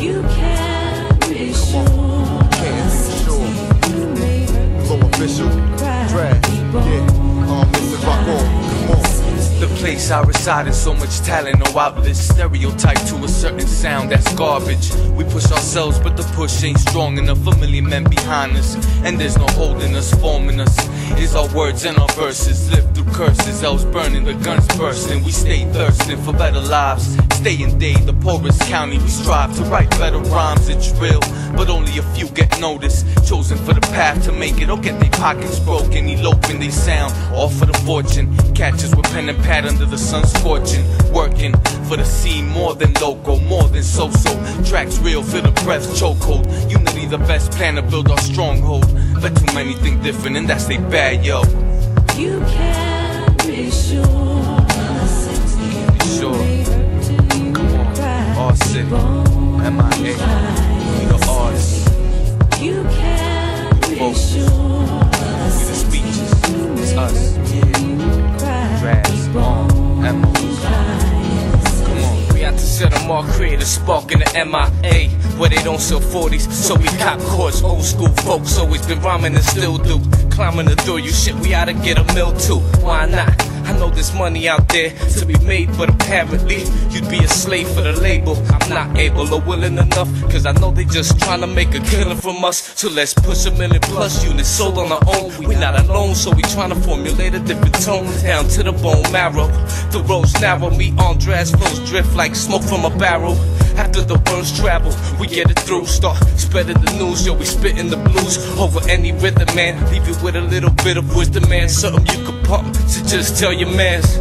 You can be sure. Can't be sure. You may hurt Flow official. Drag. Yeah. Mr. Rock on. Come on. The place I reside in, so much talent, no outlets. Stereotype to a certain sound, that's garbage. We push ourselves, but the push ain't strong enough. A million men behind us, and there's no holding us, forming us. It's our words and our verses, live through curses. Elves burning, the guns bursting. We stay thirsting for better lives. Stay in day, the poorest county. We strive to write better rhymes, it's real, but only a few get noticed. Chosen for the path to make it, or get their pockets broken. Eloping they sound, all for the fortune. Catches with pen and pad under the sun scorching. Working for the scene, more than local, more than so-so. Tracks real, feel the breath chokehold. Unity the best plan to build our stronghold. But too many think different, and that's they bad, yo. You can be sure. Can't be sure. Come on, all city, MIA, we the artists. You can be sure. We the speeches, it's us, yeah. Drafts, MOs. Come on. We have to set a mark, create a spark in the MIA, where they don't sell 40s, so we cop courts. Old school folks always been rhyming and still do. Climbing the door, you shit, we oughta get a mill too. Why not? I know there's money out there to be made, but apparently you'd be a slave for the label. I'm not able or willing enough, cause I know they just tryna make a killing from us. So let's push a million plus units sold on our own. We not alone, so we tryna formulate a different tone, down to the bone marrow. The roads narrow, me Andres flows drift like smoke from a barrel. After the words travel, we get it through. Start spreading the news, yo, we spitting the blues over any rhythm, man. Leave you with a little bit of wisdom, man. Something you could pump, so just tell your mans.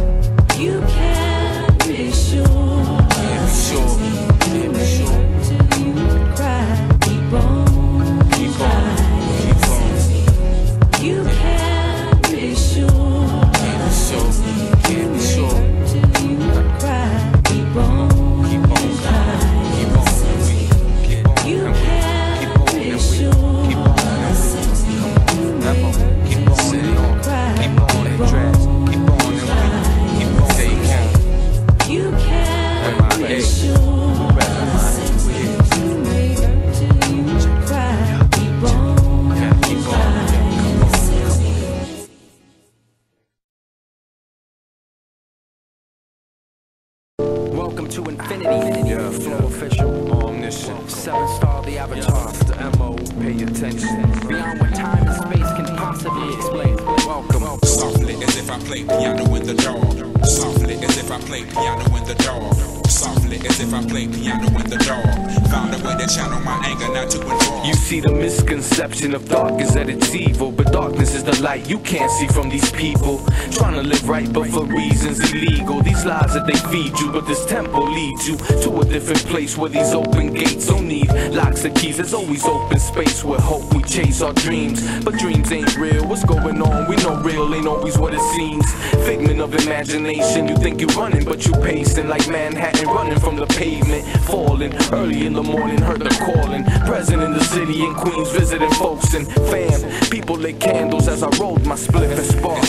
You can be sure. Can't be sure. Can't be sure. Till you cry. Keep on. Keep on. Keep on. You can be sure. Can't be sure. Can't be sure. Till you cry. Keep on. Welcome to infinity. Yeah, Flow official. Omniscient. 7-star the avatar. The MO. Pay attention. Beyond what time and space can possibly explain. Welcome. Softly as if I play piano in the dark. Softly as if I play piano in the dark. Softly as if I play piano in the dark. Found a way to channel my anger not to involve. You see the misconception of dark is that it's evil, but darkness is the light you can't see from these people. Trying to live right but for reasons illegal. These lies that they feed you, but this temple leads you to a different place where these open gates don't need locks or keys. There's always open space where hope we chase our dreams, but dreams ain't real. What's going on? We know real ain't always what it seems. Figment of imagination. You think you're running, but you pacing like Manhattan, running from the pavement, falling early in the morning. Heard the calling. Present in the city in Queens, visiting folks and fam. People lit candles as I rolled my spliff and spark.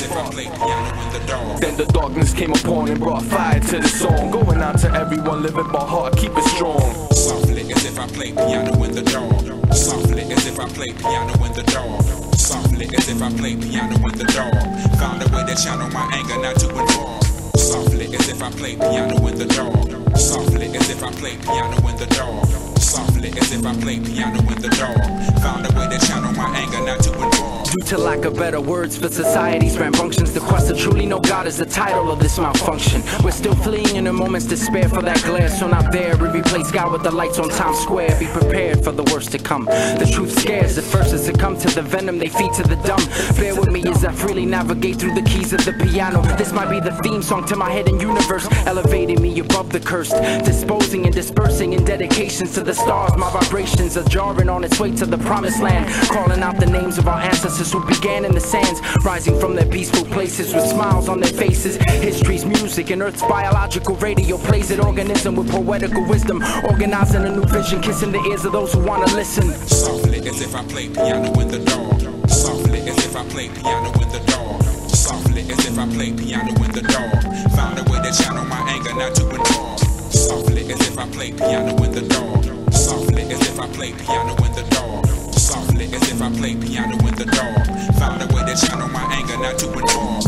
Then the darkness came upon and brought fire to the song. Going out to everyone living by heart, keep it strong. Softly as if I play piano in the dark. Softly as if I play piano in the dark. Softly as if I play piano in the dark. Found a way to channel my anger not to involve. Softly as if I play piano in the dark. Softly as if I play piano in the dark. Softly as if I play piano in the dark. Found a way to channel my anger, not to involve. Due to lack of better words for society's rambunctions, the quest to truly know God is the title of this malfunction. We're still fleeing in a moment's despair for that glare, so not there. We replace God with the lights on Times Square. Be prepared for the worst to come. The truth scares the first to succumb to the venom they feed to the dumb. Bear with me as I freely navigate through the keys of the piano. This might be the theme song to my hidden universe, elevating me above the cursed, disposing and dispersing in dedications to the stars. My vibrations are jarring on its way to the promised land, calling out the names of our ancestors who began in the sands, rising from their peaceful places with smiles on their faces. History's music and Earth's biological radio plays an organism with poetical wisdom, organizing a new vision, kissing the ears of those who want to listen. Softly as if I play piano in the dark. Softly as if I play piano in the dark. Softly as if I play piano in the dark. Found a way to channel my anger, not to involve. Softly as if I play piano in the dark. Softly as if I play piano in the dark. Softly as if I play piano in the dark. Found a way to channel my anger, not to involve.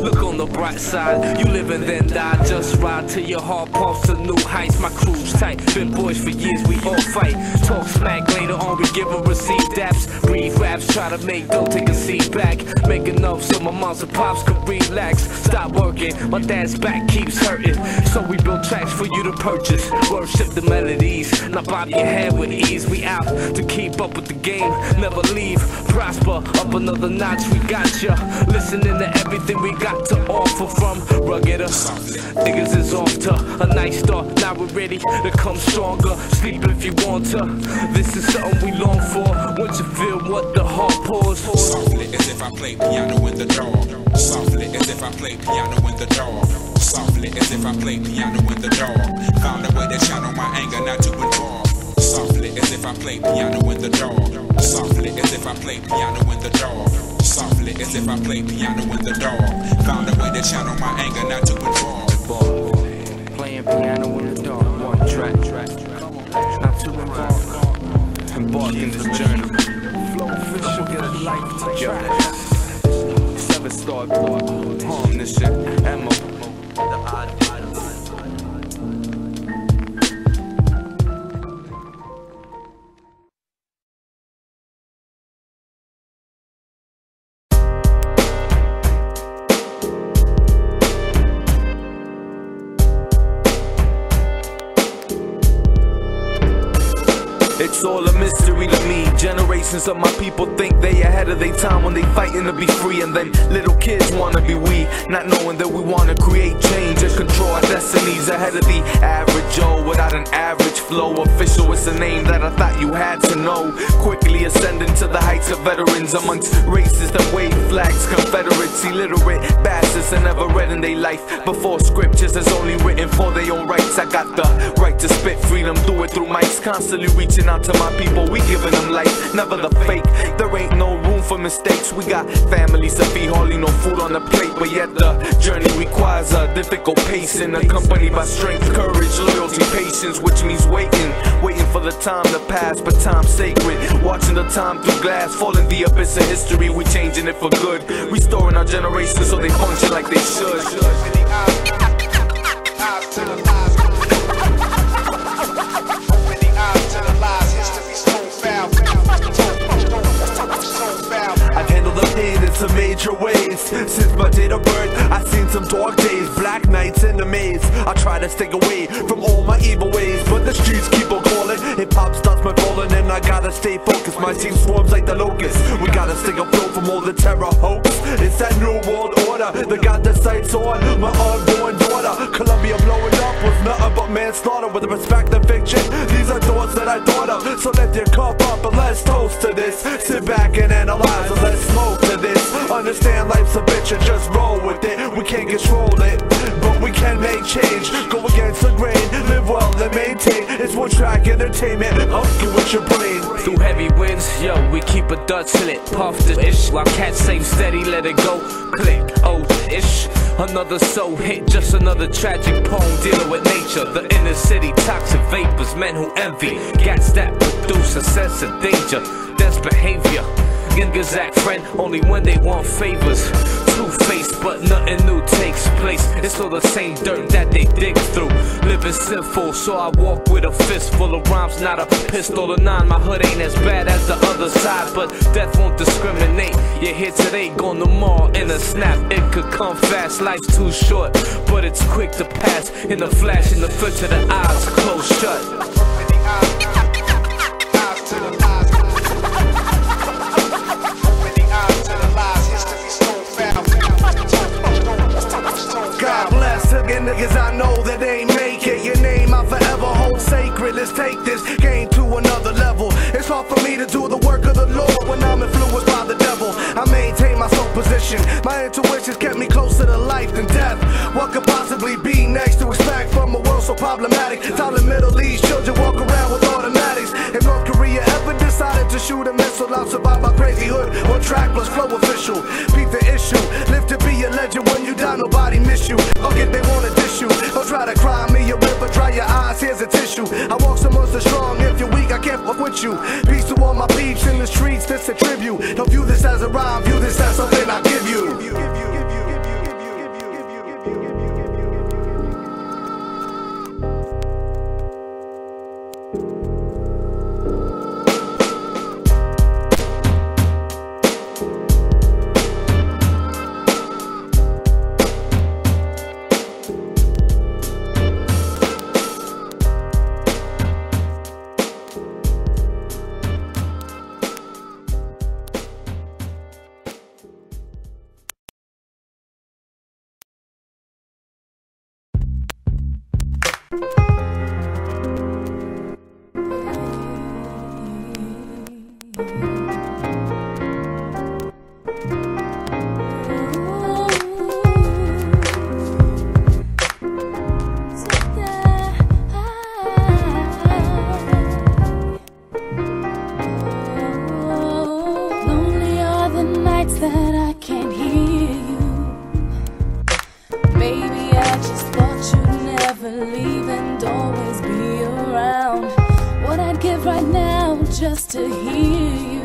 Look on the bright side, you live and then die. Just ride till your heart pumps to new heights. My crew's tight, been boys for years, we all fight. Talk smack, later on we give and receive daps. Breathe raps, try to make dough, take a seat back. Make enough so my moms and pops could relax. Stop working, my dad's back keeps hurting. So we build tracks for you to purchase. Worship the melodies, not bob your head with ease. We out to keep up with the game, never leave. Prosper, up another notch, we got ya. Listening to everything we got to offer, from rugged niggas is off to a nice start. Now we're ready to come stronger. Sleep if you want to. This is something we long for. Once you feel what the heart pours. Softly as if I play piano in the dark. Softly as if I play piano in the dark. Softly as if I play piano in the dark. Found a way to channel my anger, not to involve. Softly as if I play piano in the dark. Softly as if I play piano in the dark. Softly as if I play piano in the dark. Found a way to channel my anger, not to involve. Playing piano in the dark, one track, not to involve. Embarking this journey. Flow official, get a life to track. 7-star, palm this shit, ammo. It's all a mystery to me. Generations of my people think they ahead of their time when they fighting to be free, and then little kids wanna be we, not knowing that we wanna create change and control our destinies ahead of the average Joe without an average flow. Official is a name that I thought you had to know. Quickly ascending to the heights of veterans amongst races that wave flags, Confederates, illiterate bastards that never read in their life before scriptures is only written for their own rights. I got the right to spit freedom, do it through mics, constantly reaching out to my people, we giving them life, never the fake. There ain't no room for mistakes. We got families to feed, hardly no food on the plate, but yet the journey requires a difficult pacing, accompanied by strength, courage, loyalty, patience, which means waiting for the time to pass, but time's sacred. Watching the time through glass, fall in the abyss of history. We changing it for good, restoring our generations so they function like they should. I've handled the pain in some major ways. Since my date of birth, I've seen some dark days, black nights in the maze. I try to stay away from all my evil ways, but the streets keep on calling. Hip-hop starts my falling, and I gotta stay focused. My team swarms like the locusts. We gotta stay afloat from all the terror hoax. It's that new world order that got the sights on my unborn daughter. Columbia blowing up was nothing but manslaughter. With respect to fiction, these are thoughts that I thought of. So lift your cup up and let's toast to this. Sit back and analyze and let's smoke to this. Understand life's a bitch and just roll with it. We can't control it, but we can make change. Go against the grain, live well and maintain. It's one track entertainment, up you with your brain. Through heavy winds, yo, we keep a Dutch lit. Puff the ish, while cats say steady, let it go. Click, oh, ish. Another soul hit, just another tragic poem dealing with nature. The inner city, toxic vapors, men who envy. Gats that produce a sense of danger, dense behavior. Niggas act friend only when they want favors. two-faced, but nothing new takes place. It's all the same dirt that they dig through. Living sinful, so I walk with a fistful of rhymes, not a pistol or nine. My hood ain't as bad as the other side, but death won't discriminate. You're here today, gone tomorrow in a snap. It could come fast, life's too short, but it's quick to pass. In a flash, in the flinch of the eyes, close shut. God bless again, niggas I know that ain't make it. Your name I forever hold sacred. Let's take this game to another level. It's hard for me to do the work of the Lord when I'm influenced by the devil. I maintain my soul position. My intuitions kept me closer to life than death. What could possibly be next to expect from a world so problematic? Time in Middle East, children walk around with automatics. If North Korea ever decided to shoot a missile, I'll survive my crazy hood. One track plus flow official. Beat the issue. Live to be a legend. When you die, nobody miss you. Look if they wanna dish you. Don't try to cry me a river, dry your eyes, here's a tissue. I walk so much strong, if you're weak, I can't fuck with you. Peace to all my peeps in the streets, this a tribute. Don't view this as a rhyme, view this as something I give you. Just to hear you.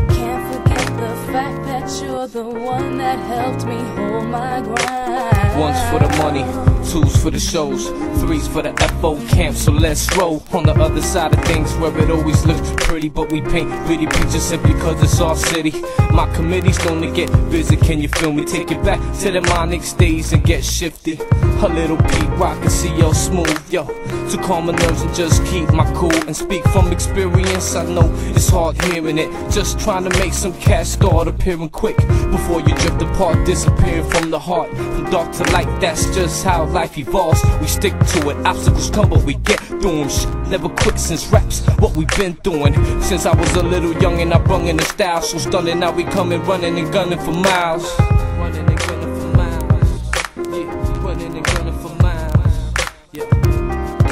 Can't forget the fact that you're the one that helped me hold my grind. One's for the money, two's for the shows, three's for the FO camp, so let's roll. On the other side of things where it always looks pretty, but we paint pretty pictures simply cause it's our city. My committee's known to get busy, can you feel me? Take it back to the Monix days and get shifty. A little Pete Rock and see yo smooth, yo. To calm my nerves and just keep my cool and speak from experience. I know it's hard hearing it, just trying to make some cash start appearing quick before you drift apart, disappearing from the heart. From dark to light, that's just how life evolves. We stick to it, obstacles come but we get through them. Never quit since rap's what we've been doing. Since I was a little young and I brung in the style, so stunning now we coming running and gunning for miles. Running and gunning for miles, yeah, running and gunning for miles, yeah.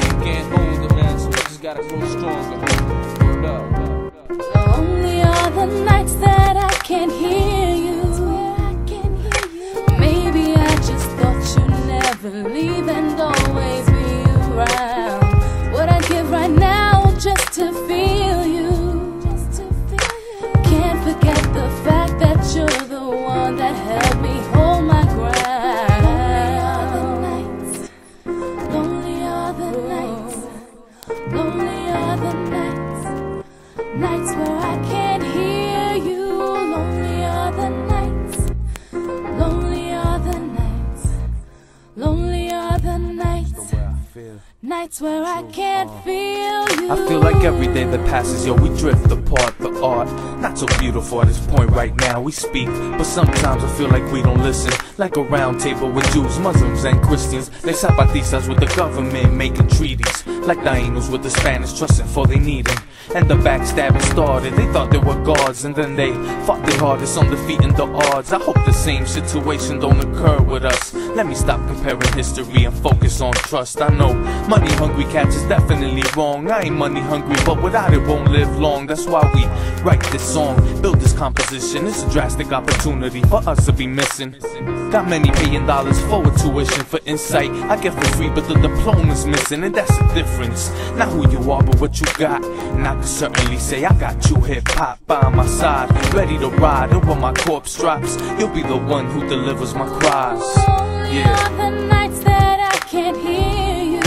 Keep getting older, man, so we just gotta grow stronger. Word up. Only are the nights that I can't hear you. Maybe I just thought you'd never leave and always be around. What I'd give right now just to feel you. Can't forget the fact that you're the one that helped me hold my ground. Lonely are the nights, lonely are the nights, nights where I can't hear you. Lonely are the nights, lonely are the nights, lonely are the nights, nights where I can't feel you. I feel like every day that passes, yo, we drift apart. The art, not so beautiful at this point right now. We speak, but sometimes I feel like we don't listen. Like a round table with Jews, Muslims, and Christians. They zapatistas with the government making treaties. Like Tainos with the Spanish trusting for they need them. And the backstabbing started, they thought they were gods, and then they fought their hardest on defeating the odds. I hope the same situation don't occur with us. Let me stop comparing history and focus on trust. I know money hungry cats is definitely wrong. I ain't money hungry, but without it won't live long. That's why we write this song, build this composition. It's a drastic opportunity for us to be missing. Got many $1 million for a tuition, for insight I get for free, but the diploma's missing, and that's the difference. Not who you are, but what you got. And I can certainly say I got true hip-hop by my side, ready to ride. And when my corpse drops, you'll be the one who delivers my cries. Yeah. The nights that I can't hear you,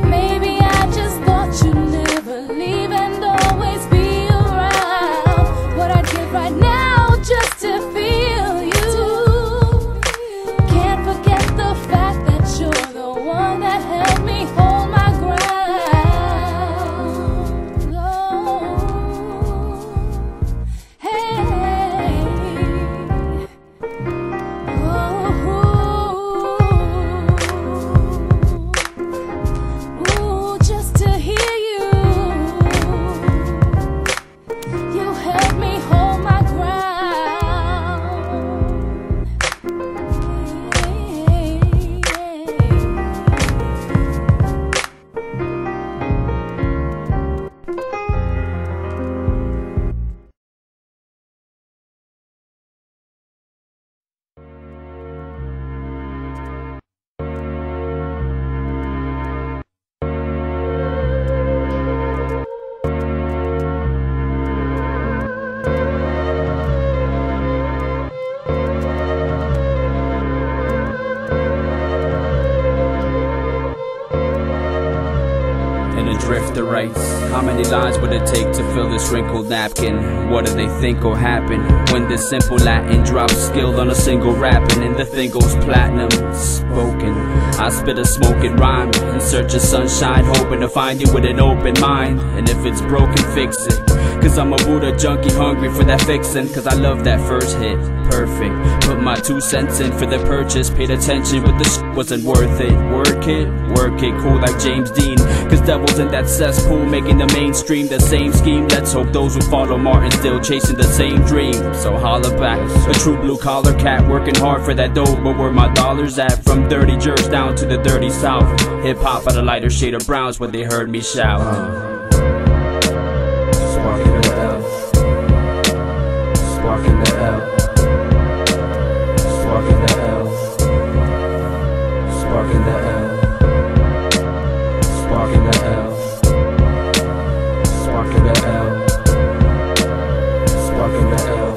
maybe I just thought you'd never leave and always be around. What I'd give right now just to feel you. Can't forget the fact that you're the one that helped me hold my ground. Oh, hey. Ooh, just to hear you, you helped me hold my ground. Drifter writes, how many lines would it take to fill this wrinkled napkin? What do they think will happen when this simple Latin drops skilled on a single rapping and the thing goes platinum? Spoken, I spit a smoking rhyme in search of sunshine, hoping to find you with an open mind. And if it's broken, fix it, cause I'm a Buddha junkie hungry for that fixin'. Cause I love that first hit, perfect. Put my 2 cents in for the purchase, paid attention but the shit wasn't worth it. Work it, cool like James Dean. Cause devils in that cesspool making the mainstream, the same scheme. Let's hope those who follow Martin still chasing the same dream. So holla back, a true blue collar cat working hard for that dough. But where my dollars at? From dirty jerks down to the dirty south. Hip hop at a lighter shade of browns when they heard me shout. Spark in the L. Spark in the L. Spark in the L. Spark in the L. Spark in the L. Spark in the L. Spark in the L.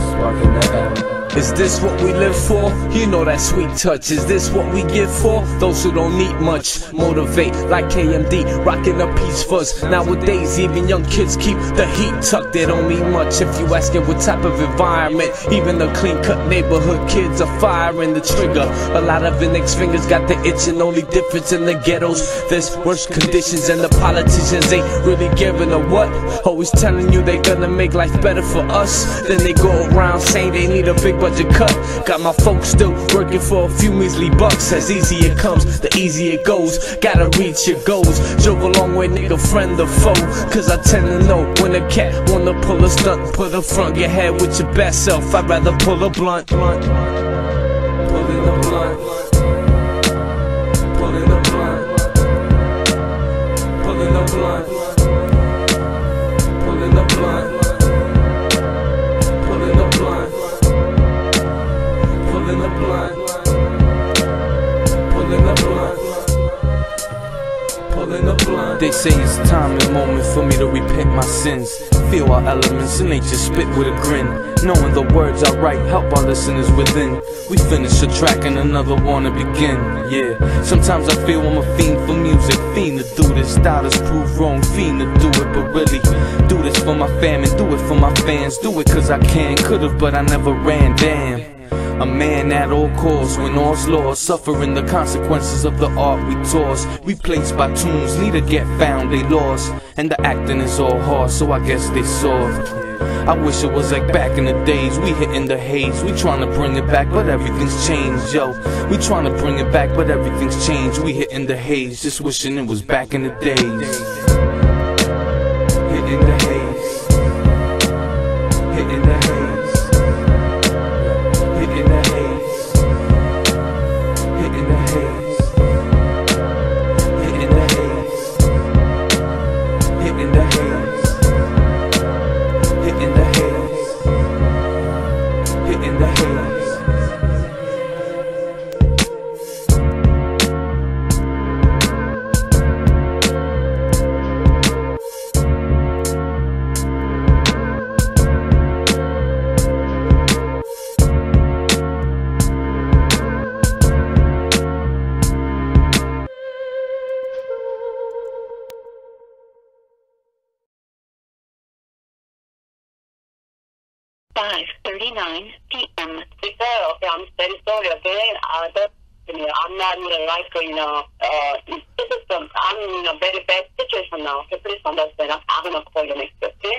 Spark in the L. Is this what we live for? You know that sweet touch. Is this what we give for? Those who don't need much. Motivate like KMD, rocking a peace fuzz. Nowadays even young kids keep the heat tucked. They don't mean much if you asking what type of environment. Even the clean cut neighborhood kids are firing the trigger. A lot of index fingers got the itch, and only difference in the ghettos there's worse conditions, and the politicians ain't really giving a what. Always telling you they gonna make life better for us, then they go around saying they need a big budget cut. Got my folks still working for a few measly bucks. As easy it comes, the easier it goes. Gotta reach your goals. Drove a long way, nigga, friend or foe. Cause I tend to know when a cat wanna pull a stunt, put a front your head with your best self. I'd rather pull a blunt. Pulling the blunt. Pulling the blunt. Pulling the blunt. Pulling the blunt. Pulling the blunt. Pulling the blunt. Pulling the blunt. Pulling the blunt. They say it's time and moment for me to repent my sins. Feel our elements and nature spit with a grin. Knowing the words I write help our listeners within. We finish a track and another wanna begin. Yeah, sometimes I feel I'm a fiend for music. Fiend to do this, doubters prove wrong. Fiend to do it, but really do this for my fam and do it for my fans. Do it cause I can, could've but I never ran, damn. A man at all costs, when all's lost, suffering the consequences of the art we toss. Replaced by tunes, need to get found, they lost. And the acting is all hard, so I guess they soft. I wish it was like back in the days, we hitting the haze. We tryna bring it back, but everything's changed, yo. We tryna bring it back, but everything's changed. We hitting the haze, just wishing it was back in the days. Hitting the haze. Hitting the haze. Hitting 9 p.m. Okay, I'm very sorry, okay? I'm not like, this is I'm in a very bad situation now, so please understand. I'm going to call you next, okay?